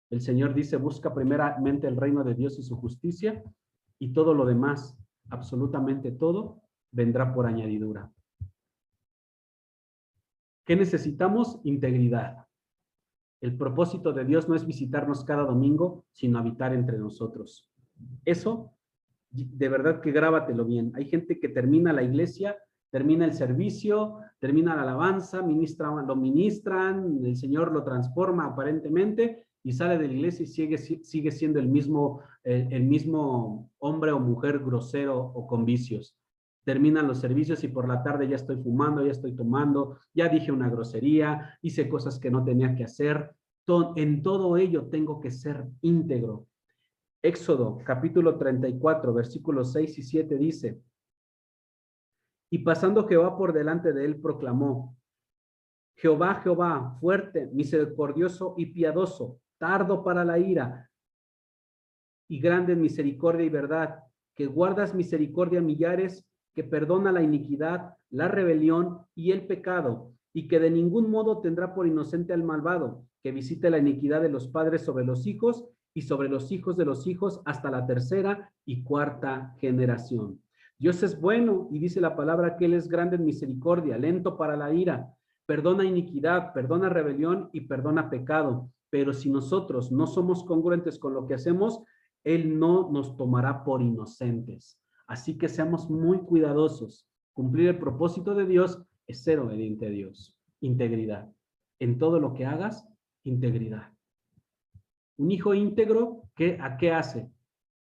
El Señor dice, busca primeramente el reino de Dios y su justicia, y todo lo demás, absolutamente todo, vendrá por añadidura. ¿Qué necesitamos? Integridad. El propósito de Dios no es visitarnos cada domingo, sino habitar entre nosotros. Eso, de verdad que grábatelo bien. Hay gente que termina la iglesia, termina el servicio, termina la alabanza, lo ministran, el Señor lo transforma aparentemente y sale de la iglesia y sigue siendo el mismo hombre o mujer grosero o con vicios. Terminan los servicios y por la tarde ya estoy fumando, ya estoy tomando, ya dije una grosería, hice cosas que no tenía que hacer. En todo ello tengo que ser íntegro. Éxodo, capítulo 34, versículos 6 y 7 dice, y pasando Jehová por delante de él, proclamó, Jehová, Jehová, fuerte, misericordioso y piadoso, tardo para la ira, y grande en misericordia y verdad, que guardas misericordia a millares, que perdona la iniquidad, la rebelión y el pecado, y que de ningún modo tendrá por inocente al malvado, que visite la iniquidad de los padres sobre los hijos, y sobre los hijos de los hijos hasta la tercera y cuarta generación. Dios es bueno, y dice la palabra que Él es grande en misericordia, lento para la ira, perdona iniquidad, perdona rebelión y perdona pecado. Pero si nosotros no somos congruentes con lo que hacemos, Él no nos tomará por inocentes. Así que seamos muy cuidadosos. Cumplir el propósito de Dios es ser obediente a Dios. Integridad. En todo lo que hagas, integridad. Un hijo íntegro, ¿a qué hace?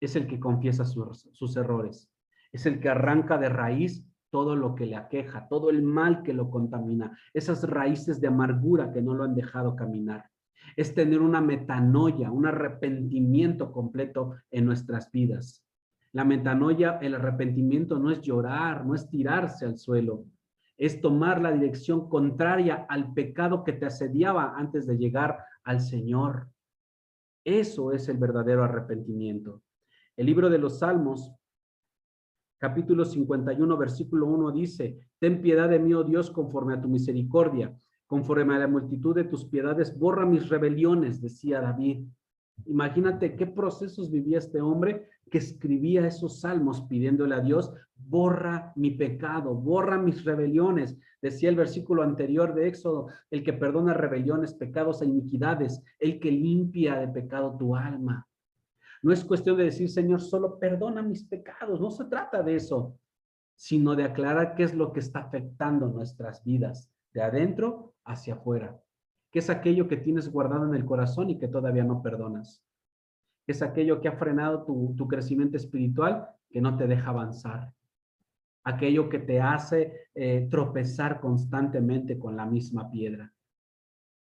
Es el que confiesa sus errores. Es el que arranca de raíz todo lo que le aqueja, todo el mal que lo contamina, esas raíces de amargura que no lo han dejado caminar. Es tener una metanoia, un arrepentimiento completo en nuestras vidas. La metanoia, el arrepentimiento no es llorar, no es tirarse al suelo, es tomar la dirección contraria al pecado que te asediaba antes de llegar al Señor. Eso es el verdadero arrepentimiento. El libro de los Salmos, Capítulo 51, versículo 1 dice, ten piedad de mí, oh Dios, conforme a tu misericordia, conforme a la multitud de tus piedades, borra mis rebeliones, decía David. Imagínate qué procesos vivía este hombre que escribía esos salmos pidiéndole a Dios, borra mi pecado, borra mis rebeliones. Decía el versículo anterior de Éxodo, el que perdona rebeliones, pecados e iniquidades, el que limpia de pecado tu alma. No es cuestión de decir, Señor, solo perdona mis pecados. No se trata de eso, sino de aclarar qué es lo que está afectando nuestras vidas, de adentro hacia afuera. ¿Qué es aquello que tienes guardado en el corazón y que todavía no perdonas? ¿Qué es aquello que ha frenado tu crecimiento espiritual, que no te deja avanzar? Aquello que te hace tropezar constantemente con la misma piedra.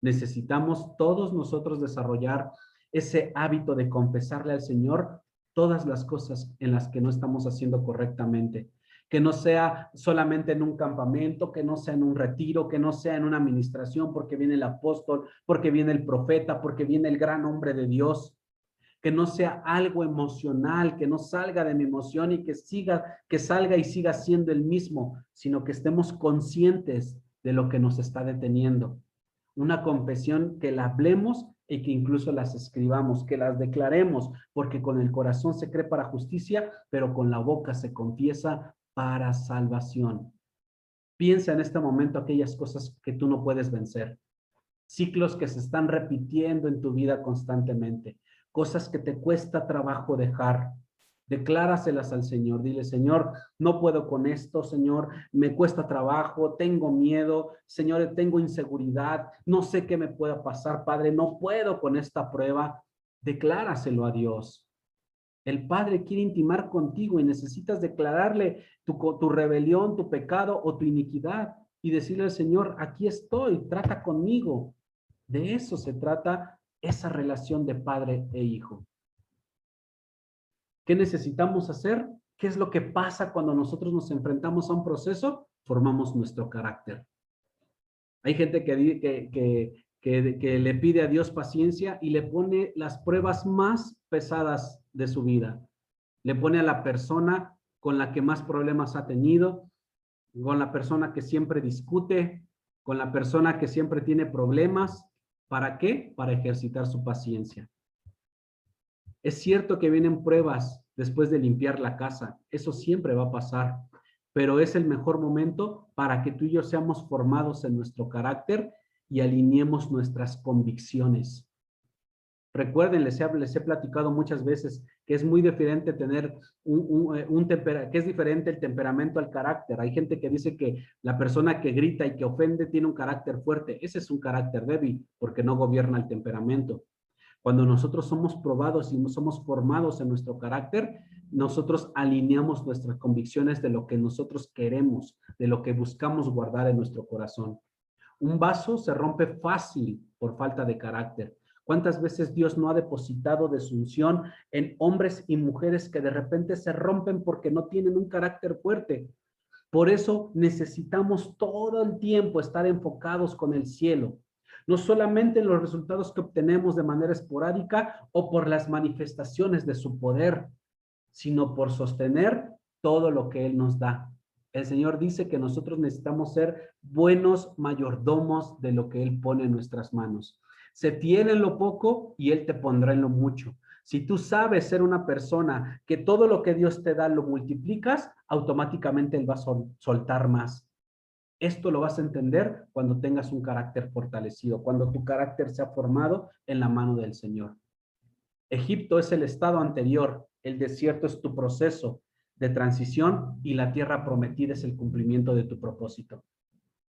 Necesitamos todos nosotros desarrollar ese hábito de confesarle al Señor todas las cosas en las que no estamos haciendo correctamente. Que no sea solamente en un campamento, que no sea en un retiro, que no sea en una administración, porque viene el apóstol, porque viene el profeta, porque viene el gran hombre de Dios. Que no sea algo emocional, que no salga de mi emoción y que salga y siga siendo el mismo, sino que estemos conscientes de lo que nos está deteniendo. Una confesión que la hablemos y que incluso las escribamos, que las declaremos, porque con el corazón se cree para justicia, pero con la boca se confiesa para salvación. Piensa en este momento aquellas cosas que tú no puedes vencer, ciclos que se están repitiendo en tu vida constantemente, cosas que te cuesta trabajo dejar. Decláraselas al Señor. Dile, Señor, no puedo con esto, Señor, me cuesta trabajo, tengo miedo, Señor, tengo inseguridad, no sé qué me pueda pasar, Padre, no puedo con esta prueba. Decláraselo a Dios. El Padre quiere intimar contigo y necesitas declararle tu rebelión, tu pecado o tu iniquidad y decirle al Señor, aquí estoy, trata conmigo. De eso se trata esa relación de padre e hijo. ¿Qué necesitamos hacer? ¿Qué es lo que pasa cuando nosotros nos enfrentamos a un proceso? Formamos nuestro carácter. Hay gente que le pide a Dios paciencia y le pone las pruebas más pesadas de su vida. Le pone a la persona con la que más problemas ha tenido, con la persona que siempre discute, con la persona que siempre tiene problemas. ¿Para qué? Para ejercitar su paciencia. Es cierto que vienen pruebas después de limpiar la casa, eso siempre va a pasar, pero es el mejor momento para que tú y yo seamos formados en nuestro carácter y alineemos nuestras convicciones. Recuerden, les he platicado muchas veces que es muy diferente tener que es diferente el temperamento al carácter. Hay gente que dice que la persona que grita y que ofende tiene un carácter fuerte. Ese es un carácter débil porque no gobierna el temperamento. Cuando nosotros somos probados y somos formados en nuestro carácter, nosotros alineamos nuestras convicciones de lo que nosotros queremos, de lo que buscamos guardar en nuestro corazón. Un vaso se rompe fácil por falta de carácter. ¿Cuántas veces Dios no ha depositado de su unción en hombres y mujeres que de repente se rompen porque no tienen un carácter fuerte? Por eso necesitamos todo el tiempo estar enfocados con el cielo, no solamente en los resultados que obtenemos de manera esporádica o por las manifestaciones de su poder, sino por sostener todo lo que Él nos da. El Señor dice que nosotros necesitamos ser buenos mayordomos de lo que Él pone en nuestras manos. Se tiene en lo poco y Él te pondrá en lo mucho. Si tú sabes ser una persona que todo lo que Dios te da lo multiplicas, automáticamente Él va a soltar más. Esto lo vas a entender cuando tengas un carácter fortalecido, cuando tu carácter sea formado en la mano del Señor. Egipto es el estado anterior, el desierto es tu proceso de transición y la tierra prometida es el cumplimiento de tu propósito.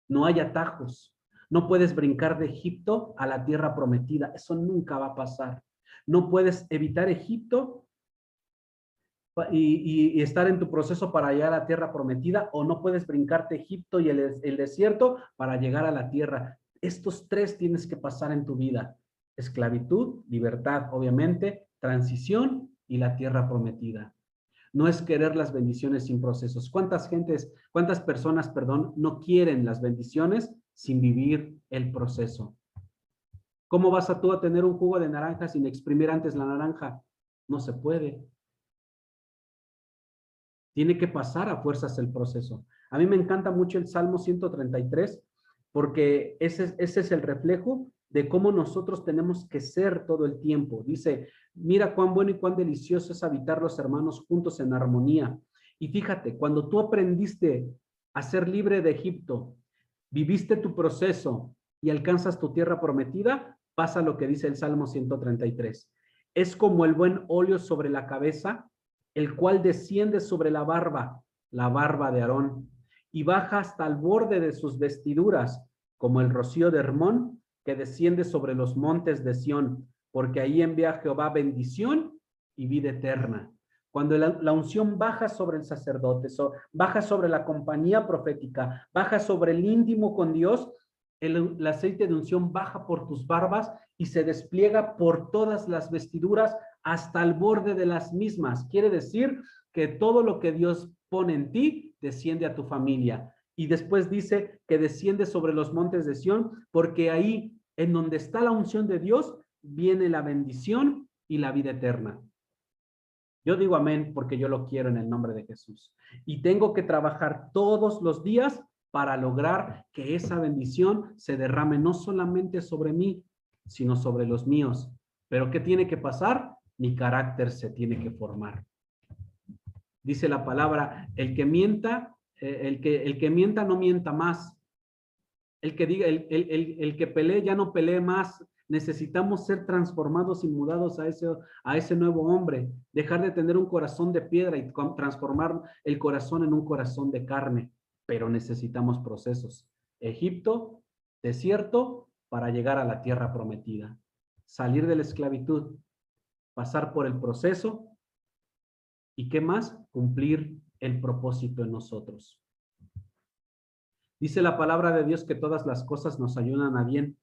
No hay atajos. No puedes brincar de Egipto a la tierra prometida. Eso nunca va a pasar. No puedes evitar Egipto y estar en tu proceso para llegar a la tierra prometida, o no puedes brincarte Egipto y el desierto para llegar a la tierra. Estos tres tienes que pasar en tu vida: esclavitud, libertad, obviamente, transición y la tierra prometida. No es querer las bendiciones sin procesos. ¿Cuántas personas, no quieren las bendiciones sin vivir el proceso? ¿Cómo vas tú a tener un jugo de naranja sin exprimir antes la naranja? No se puede. Tiene que pasar a fuerzas el proceso. A mí me encanta mucho el Salmo 133 porque ese es el reflejo de cómo nosotros tenemos que ser todo el tiempo. Dice, mira cuán bueno y cuán delicioso es habitar los hermanos juntos en armonía. Y fíjate, cuando tú aprendiste a ser libre de Egipto, viviste tu proceso y alcanzas tu tierra prometida, pasa lo que dice el Salmo 133. Es como el buen óleo sobre la cabeza, el cual desciende sobre la barba de Aarón, y baja hasta el borde de sus vestiduras, como el rocío de Hermón, que desciende sobre los montes de Sión, porque ahí envía Jehová bendición y vida eterna. Cuando la unción baja sobre el sacerdote, baja sobre la compañía profética, baja sobre el íntimo con Dios, el aceite de unción baja por tus barbas y se despliega por todas las vestiduras hasta el borde de las mismas. Quiere decir que todo lo que Dios pone en ti desciende a tu familia. Y después dice que desciende sobre los montes de Sión, porque ahí, en donde está la unción de Dios, viene la bendición y la vida eterna. Yo digo amén porque yo lo quiero en el nombre de Jesús. Y tengo que trabajar todos los días para lograr que esa bendición se derrame no solamente sobre mí, sino sobre los míos. Pero ¿qué tiene que pasar? Mi carácter se tiene que formar. Dice la palabra, el que mienta, el que mienta no mienta más. El que diga, el que pelee ya no pelee más. Necesitamos ser transformados y mudados a ese nuevo hombre, dejar de tener un corazón de piedra y transformar el corazón en un corazón de carne, pero necesitamos procesos. Egipto, desierto, para llegar a la tierra prometida. Salir de la esclavitud, pasar por el proceso y ¿qué más? Cumplir el propósito en nosotros. Dice la palabra de Dios que todas las cosas nos ayudan a bien,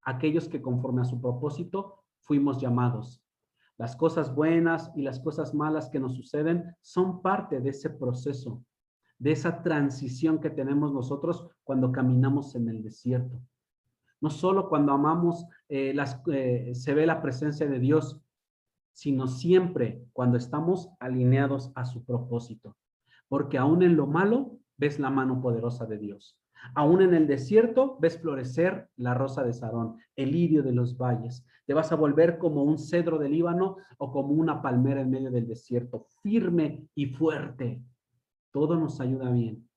aquellos que conforme a su propósito fuimos llamados. Las cosas buenas y las cosas malas que nos suceden son parte de ese proceso, de esa transición que tenemos nosotros cuando caminamos en el desierto. No solo cuando amamos, se ve la presencia de Dios, sino siempre cuando estamos alineados a su propósito. Porque aún en lo malo ves la mano poderosa de Dios. Aún en el desierto ves florecer la rosa de Sarón, el lirio de los valles. Te vas a volver como un cedro del Líbano o como una palmera en medio del desierto, firme y fuerte. Todo nos ayuda bien.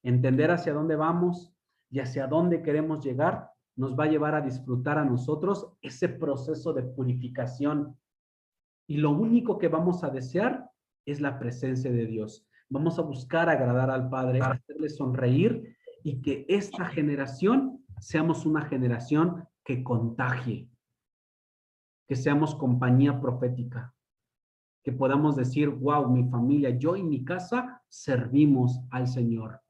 Entender hacia dónde vamos y hacia dónde queremos llegar nos va a llevar a disfrutar a nosotros ese proceso de purificación. Y lo único que vamos a desear es la presencia de Dios. Vamos a buscar agradar al Padre, hacerle sonreír y que esta generación seamos una generación que contagie, que seamos compañía profética, que podamos decir, wow, mi familia, yo y mi casa servimos al Señor.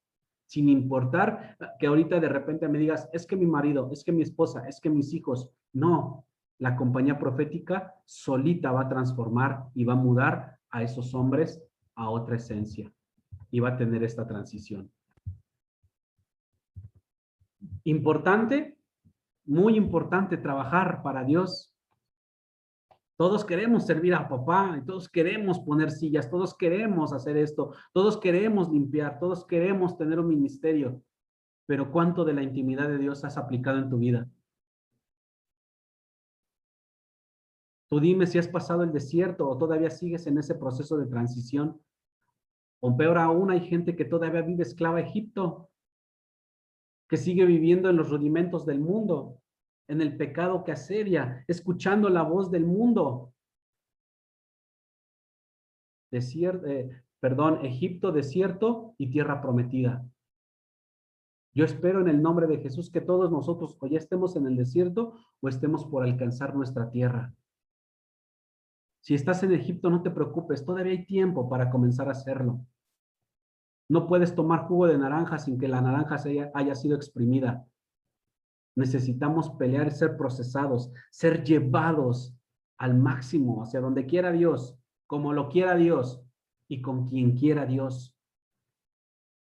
Sin importar que ahorita de repente me digas, es que mi marido, es que mi esposa, es que mis hijos. No, la compañía profética solita va a transformar y va a mudar a esos hombres a otra esencia y va a tener esta transición. Importante, muy importante trabajar para Dios. Todos queremos servir a papá, y todos queremos poner sillas, todos queremos hacer esto, todos queremos limpiar, todos queremos tener un ministerio. Pero ¿cuánto de la intimidad de Dios has aplicado en tu vida? Tú dime si has pasado el desierto o todavía sigues en ese proceso de transición. O peor aún, hay gente que todavía vive esclava a Egipto, que sigue viviendo en los rudimentos del mundo, en el pecado que asedia, escuchando la voz del mundo. Egipto, desierto y tierra prometida. Yo espero en el nombre de Jesús que todos nosotros o ya estemos en el desierto o estemos por alcanzar nuestra tierra. Si estás en Egipto, no te preocupes, todavía hay tiempo para comenzar a hacerlo. No puedes tomar jugo de naranja sin que la naranja haya sido exprimida. Necesitamos pelear y ser procesados, ser llevados al máximo, hacia donde quiera Dios, como lo quiera Dios y con quien quiera Dios.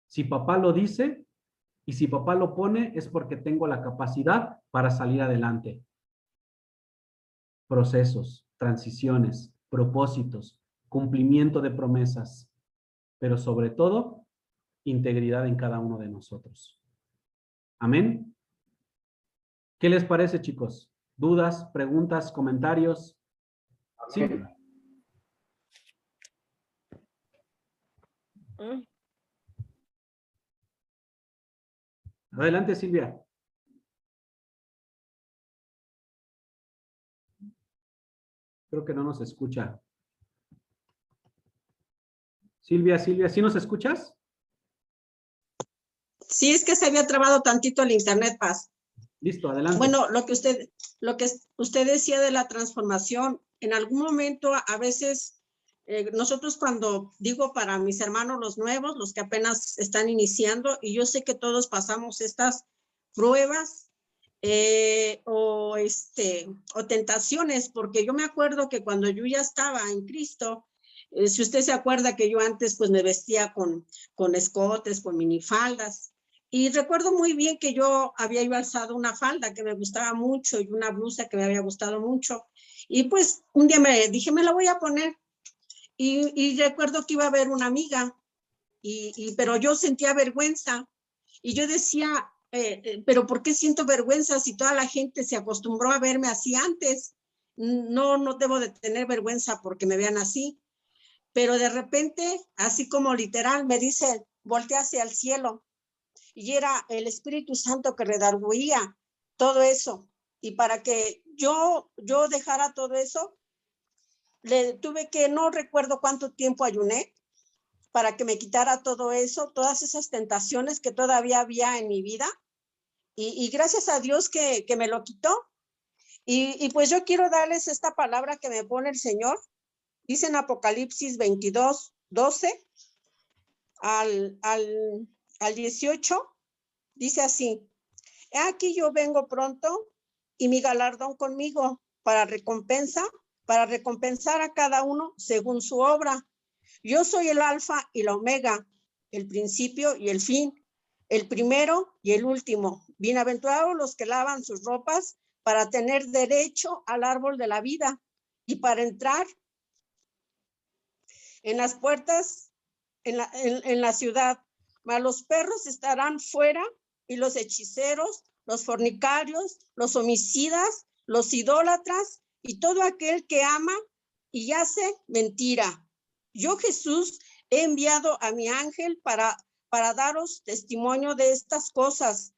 Si papá lo dice y si papá lo pone, es porque tengo la capacidad para salir adelante. Procesos, transiciones, propósitos, cumplimiento de promesas. pero sobre todo, integridad en cada uno de nosotros. Amén. ¿Qué les parece, chicos? ¿Dudas, preguntas, comentarios? Sí. Adelante, Silvia. Creo que no nos escucha. Silvia, ¿sí nos escuchas? Sí, es que se había trabado tantito el internet, Paz. Listo, adelante. Bueno, lo que usted decía de la transformación, en algún momento a veces nosotros cuando digo para mis hermanos los nuevos, los que apenas están iniciando, y yo sé que todos pasamos estas pruebas o tentaciones, porque yo me acuerdo que cuando yo ya estaba en Cristo, si usted se acuerda que yo antes pues me vestía con escotes, con minifaldas. Y recuerdo muy bien que yo había alzado una falda que me gustaba mucho y una blusa que me había gustado mucho. Y pues un día me dije, me la voy a poner. Y recuerdo que iba a ver una amiga, pero yo sentía vergüenza. Y yo decía, pero ¿por qué siento vergüenza si toda la gente se acostumbró a verme así antes? No debo de tener vergüenza porque me vean así. Pero de repente, así como literal, me dice, voltea hacia el cielo. Y era el Espíritu Santo que redarguía todo eso. Y para que yo dejara todo eso, le tuve que, no recuerdo cuánto tiempo ayuné para que me quitara todo eso, todas esas tentaciones que todavía había en mi vida. Y gracias a Dios que me lo quitó. Y pues yo quiero darles esta palabra que me pone el Señor. Dice en Apocalipsis 22, 12 al 18, dice así: aquí yo vengo pronto y mi galardón conmigo para recompensar a cada uno según su obra. Yo soy el alfa y la omega, el principio y el fin, el primero y el último. Bienaventurados los que lavan sus ropas para tener derecho al árbol de la vida y para entrar en las puertas en la ciudad. Mas los perros estarán fuera y los hechiceros, los fornicarios, los homicidas, los idólatras y todo aquel que ama y hace mentira. Yo, Jesús, he enviado a mi ángel para daros testimonio de estas cosas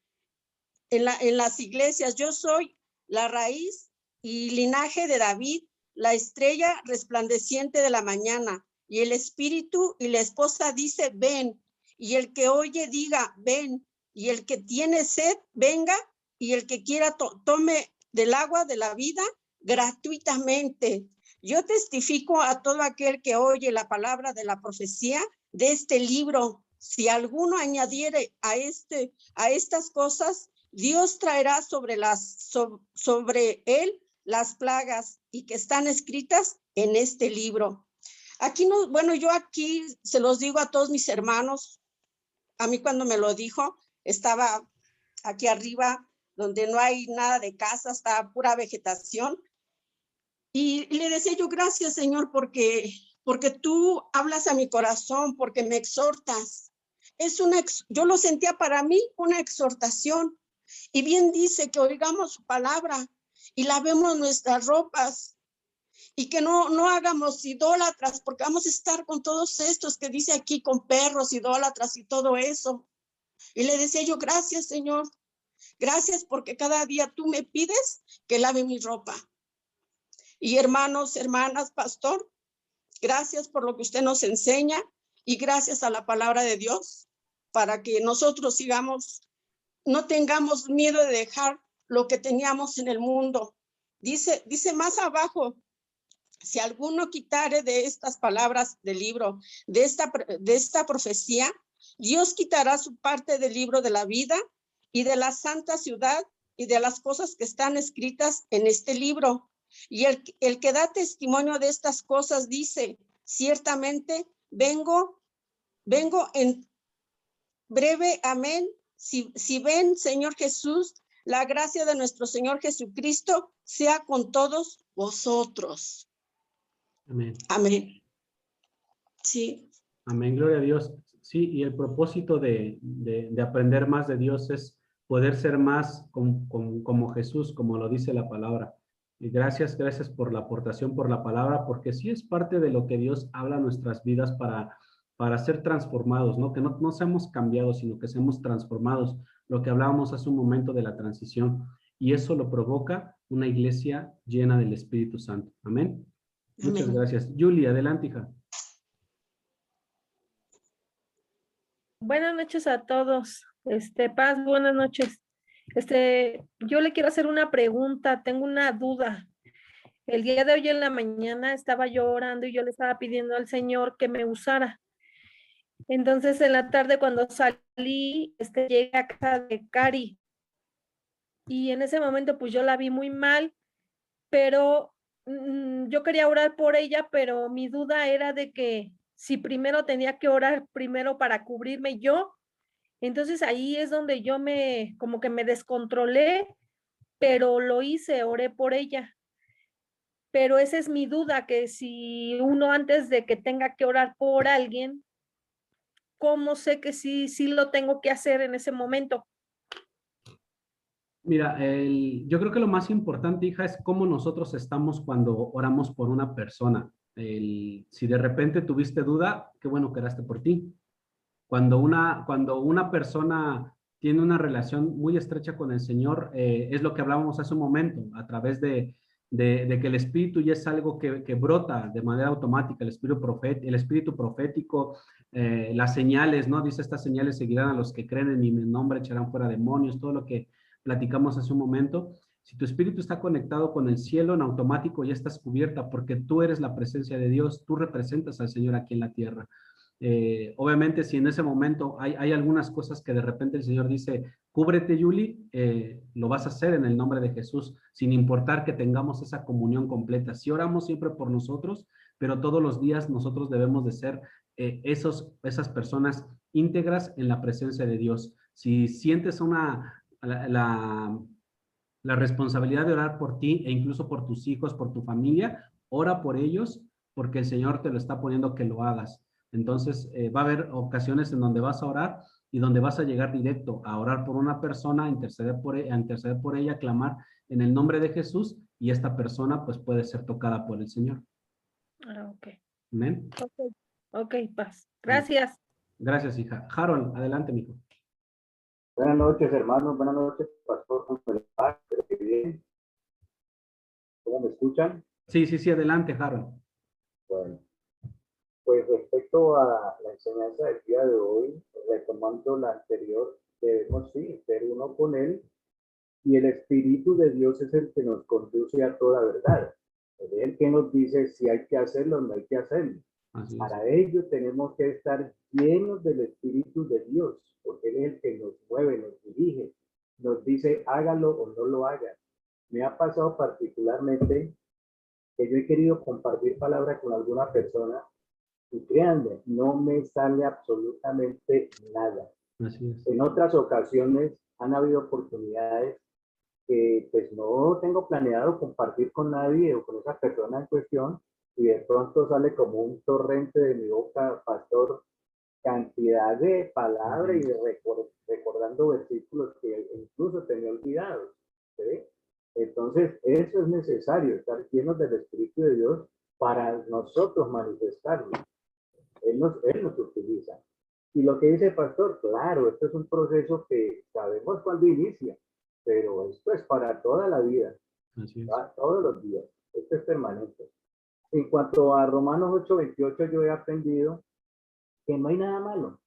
en las iglesias. Yo soy la raíz y linaje de David, la estrella resplandeciente de la mañana. Y el espíritu y la esposa dice, ven. Y el que oye diga, ven. Y el que tiene sed, venga. Y el que quiera tome del agua de la vida gratuitamente. Yo testifico a todo aquel que oye la palabra de la profecía de este libro. Si alguno añadiere a estas cosas, Dios traerá sobre él las plagas y que están escritas en este libro. Aquí no, bueno, yo aquí se los digo a todos mis hermanos. A mí cuando me lo dijo, estaba aquí arriba donde no hay nada de casa, está pura vegetación. Y le decía yo, gracias, Señor, porque tú hablas a mi corazón, porque me exhortas. Yo lo sentía para mí una exhortación. Y bien dice que oigamos su palabra y lavemos nuestras ropas y que no hagamos idólatras, porque vamos a estar con todos estos que dice aquí, con perros, idólatras y todo eso. Y le decía yo, gracias, Señor. Gracias porque cada día tú me pides que lave mi ropa. Y hermanos, hermanas, pastor, gracias por lo que usted nos enseña y gracias a la palabra de Dios para que nosotros no tengamos miedo de dejar lo que teníamos en el mundo. Dice más abajo, si alguno quitare de estas palabras del libro, de esta profecía, Dios quitará su parte del libro de la vida y de la santa ciudad y de las cosas que están escritas en este libro. Y el que da testimonio de estas cosas dice, ciertamente vengo en breve, amén. Si ven, Señor Jesús, la gracia de nuestro Señor Jesucristo sea con todos vosotros. Amén. Amén. Sí. Amén, gloria a Dios. Sí, y el propósito de aprender más de Dios es poder ser más como Jesús, como lo dice la palabra. Y gracias por la aportación, por la palabra, porque sí es parte de lo que Dios habla en nuestras vidas para ser transformados, ¿no? Que no seamos cambiados, sino que seamos transformados. Lo que hablábamos hace un momento de la transición. Y eso lo provoca una iglesia llena del Espíritu Santo. Amén. Muchas Amén. gracias. Julie, adelante, hija. Buenas noches a todos. Paz, buenas noches. Yo le quiero hacer una pregunta, tengo una duda. El día de hoy en la mañana estaba yo orando y yo le estaba pidiendo al Señor que me usara. Entonces en la tarde cuando salí, llegué a casa de Cari y en ese momento pues yo la vi muy mal, pero yo quería orar por ella, pero mi duda era de que si primero tenía que orar primero para cubrirme yo. Entonces ahí es donde yo como que me descontrolé, pero lo hice, oré por ella. Pero esa es mi duda, que si uno antes de que tenga que orar por alguien, ¿cómo sé que sí lo tengo que hacer en ese momento? Mira, yo creo que lo más importante, hija, es cómo nosotros estamos cuando oramos por una persona. Si de repente tuviste duda, qué bueno que oraste por ti. Cuando una persona tiene una relación muy estrecha con el Señor, es lo que hablábamos hace un momento, a través de que el Espíritu ya es algo que brota de manera automática, el espíritu profético, las señales, ¿no? Dice, estas señales seguirán a los que creen en mi nombre, echarán fuera demonios, todo lo que platicamos hace un momento. Si tu espíritu está conectado con el cielo, en automático ya estás cubierta porque tú eres la presencia de Dios, tú representas al Señor aquí en la tierra. Obviamente, si en ese momento hay algunas cosas que de repente el Señor dice, cúbrete, Yuli, lo vas a hacer en el nombre de Jesús, sin importar que tengamos esa comunión completa. Si oramos siempre por nosotros, pero todos los días nosotros debemos de ser esas personas íntegras en la presencia de Dios. Si sientes la responsabilidad de orar por ti e incluso por tus hijos, por tu familia, ora por ellos porque el Señor te lo está poniendo que lo hagas. Entonces, va a haber ocasiones en donde vas a orar y donde vas a llegar directo a orar por una persona, a interceder por ella, clamar en el nombre de Jesús y esta persona pues puede ser tocada por el Señor. Ok. Amén. Ok, Paz. Gracias. Gracias, hija. Harold, adelante, mijo. Buenas noches, hermanos. Buenas noches, pastor. ¿Cómo les va? Espero que bien. ¿Cómo me escuchan? Sí, adelante, Harold. Bueno, pues respecto a la enseñanza del día de hoy, retomando la anterior, debemos sí ser uno con Él y el Espíritu de Dios es el que nos conduce a toda verdad. Es el que nos dice si hay que hacerlo o no hay que hacerlo. Así es. Para ello tenemos que estar llenos del Espíritu de Dios, porque Él es el que nos mueve, nos dirige, nos dice hágalo o no lo haga. Me ha pasado particularmente que yo he querido compartir palabra con alguna persona y créanme, no me sale absolutamente nada. Así es. En otras ocasiones han habido oportunidades que pues no tengo planeado compartir con nadie o con esa persona en cuestión y de pronto sale como un torrente de mi boca, pastor, cantidad de palabras y de recordando versículos que incluso tenía olvidados. ¿Sí? Entonces, eso es necesario, estar llenos del Espíritu de Dios para nosotros manifestarlo. Él nos utiliza. Y lo que dice el pastor, claro, esto es un proceso que sabemos cuándo inicia, pero esto es para toda la vida, Así es. todos los días. Esto es permanente. En cuanto a Romanos 8:28, yo he aprendido que no hay nada malo,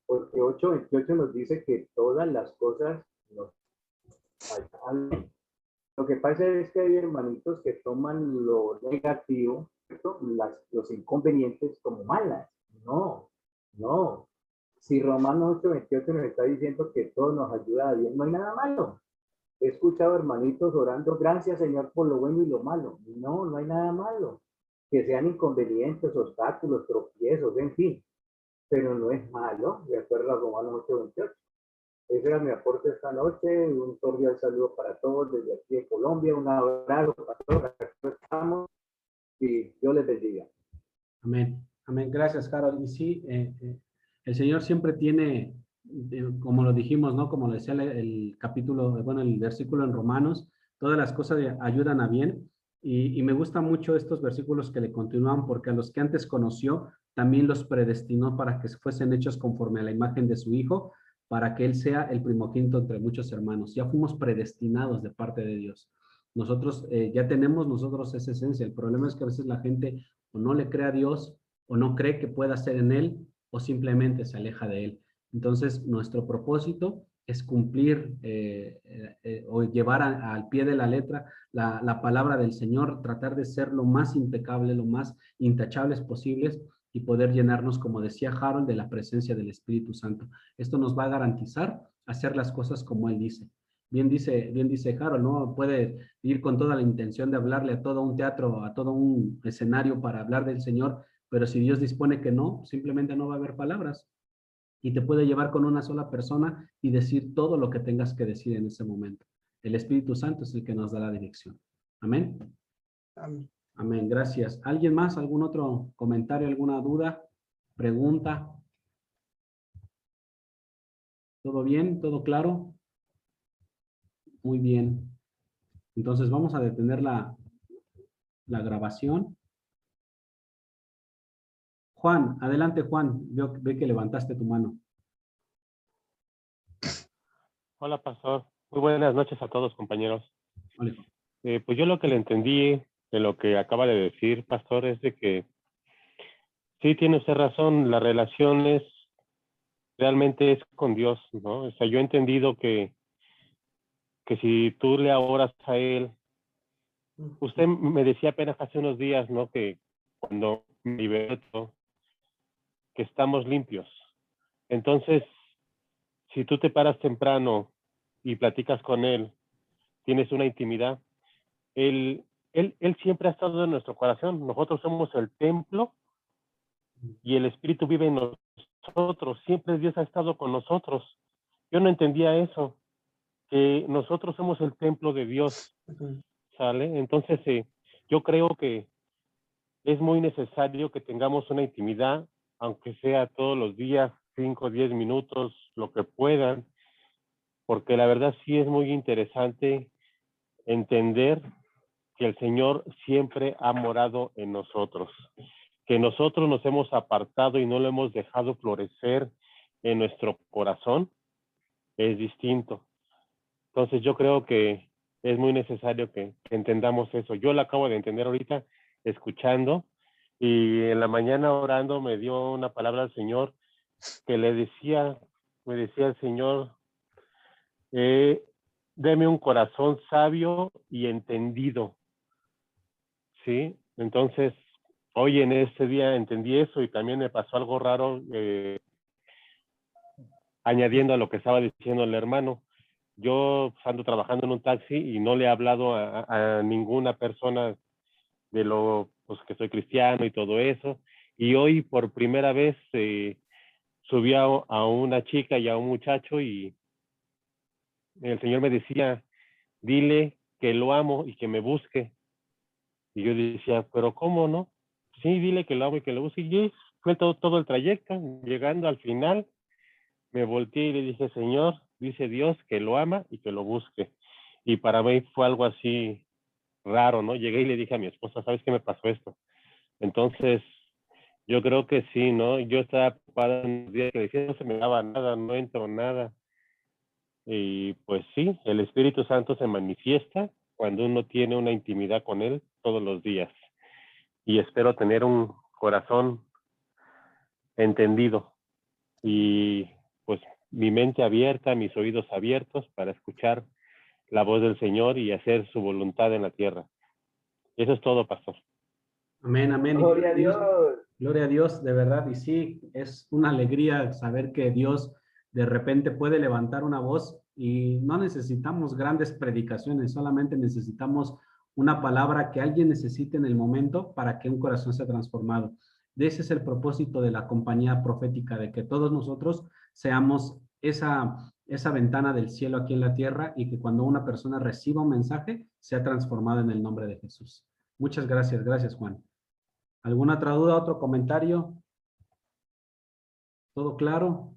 porque 8:28 nos dice que todas las cosas nos ayudan bien. Lo que pasa es que hay hermanitos que toman lo negativo, los inconvenientes como malas. No, no. Si Romanos 8:28 nos está diciendo que todo nos ayuda a bien, no hay nada malo. He escuchado hermanitos orando, gracias Señor por lo bueno y lo malo. No, no hay nada malo. Que sean inconvenientes, obstáculos, tropiezos, en fin. Pero no es malo, de acuerdo a Romanos 8:28. Ese era mi aporte esta noche. Un cordial saludo para todos desde aquí de Colombia. Un abrazo para todos. Aquí estamos y Dios les bendiga. Amén. Amén. Gracias, Harold. Y sí, el Señor siempre tiene, como lo dijimos, ¿no? Como lo decía el capítulo, bueno, el versículo en Romanos, todas las cosas ayudan a bien. Y me gustan mucho estos versículos que le continúan, porque a los que antes conoció, también los predestinó para que fuesen hechos conforme a la imagen de su Hijo, para que Él sea el primogénito entre muchos hermanos. Ya fuimos predestinados de parte de Dios. Nosotros ya tenemos nosotros esa esencia. El problema es que a veces la gente o no le cree a Dios, o no cree que pueda ser en Él, o simplemente se aleja de Él. Entonces, nuestro propósito es cumplir o llevar al pie de la letra la palabra del Señor, tratar de ser lo más impecable, lo más intachables posibles y poder llenarnos, como decía Harold, de la presencia del Espíritu Santo. Esto nos va a garantizar hacer las cosas como Él dice. Bien dice Harold, ¿no? Puede ir con toda la intención de hablarle a todo un teatro, a todo un escenario para hablar del Señor, pero si Dios dispone que no, simplemente no va a haber palabras. Y te puede llevar con una sola persona y decir todo lo que tengas que decir en ese momento. El Espíritu Santo es el que nos da la dirección. Amén. Amén. Amén. Gracias. ¿Alguien más? ¿Algún otro comentario? ¿Alguna duda? ¿Pregunta? ¿Todo bien? ¿Todo claro? Muy bien. Entonces vamos a detener la grabación. Juan, adelante Juan. Ve que levantaste tu mano. Hola, pastor. Muy buenas noches a todos, compañeros. Vale. Pues yo lo que le entendí de lo que acaba de decir, pastor, es de que sí tiene usted razón, la relación es realmente es con Dios, ¿no? O sea, yo he entendido que si tú le oras a Él, usted me decía apenas hace unos días, ¿no? Que cuando me liberó, que estamos limpios. Entonces, si tú te paras temprano y platicas con Él, tienes una intimidad, Él siempre ha estado en nuestro corazón. Nosotros somos el templo y el Espíritu vive en nosotros. Siempre Dios ha estado con nosotros. Yo no entendía eso, que nosotros somos el templo de Dios, ¿sale? Entonces, yo creo que es muy necesario que tengamos una intimidad, aunque sea todos los días, 5 o 10 minutos, lo que puedan, porque la verdad sí es muy interesante entender que el Señor siempre ha morado en nosotros, que nosotros nos hemos apartado y no lo hemos dejado florecer en nuestro corazón, es distinto. Entonces yo creo que es muy necesario que entendamos eso. Yo lo acabo de entender ahorita escuchando, y en la mañana orando me dio una palabra al Señor que me decía el Señor, deme un corazón sabio y entendido, ¿sí? Entonces, hoy en este día entendí eso, y también me pasó algo raro, añadiendo a lo que estaba diciendo el hermano. Yo ando trabajando en un taxi y no le he hablado a ninguna persona de lo pues, que soy cristiano y todo eso. Y hoy por primera vez subí a una chica y a un muchacho, y el Señor me decía, dile que lo amo y que me busque. Y yo decía, pero ¿cómo no? Sí, dile que lo amo y que lo busque. Y fue todo el trayecto. Llegando al final, me volteé y le dije, Señor, dice Dios que lo ama y que lo busque. Y para mí fue algo así raro, ¿no? Llegué y le dije a mi esposa, ¿sabes qué me pasó esto? Entonces, yo creo que sí, ¿no? Yo estaba preocupada en los días que decía, no se me daba nada, no entro nada. Y pues sí, el Espíritu Santo se manifiesta cuando uno tiene una intimidad con Él todos los días. Y espero tener un corazón entendido y pues mi mente abierta, mis oídos abiertos para escuchar la voz del Señor y hacer su voluntad en la tierra. Eso es todo, pastor. Amén, amén. Gloria a Dios. Gloria a Dios, de verdad. Y sí, es una alegría saber que Dios de repente puede levantar una voz, y no necesitamos grandes predicaciones, solamente necesitamos una palabra que alguien necesite en el momento para que un corazón sea transformado. De ese es el propósito de la compañía profética, de que todos nosotros seamos esa ventana del cielo aquí en la tierra, y que cuando una persona reciba un mensaje sea transformada en el nombre de Jesús. Muchas gracias. Gracias, Juan. ¿Alguna otra duda, otro comentario? ¿Todo claro?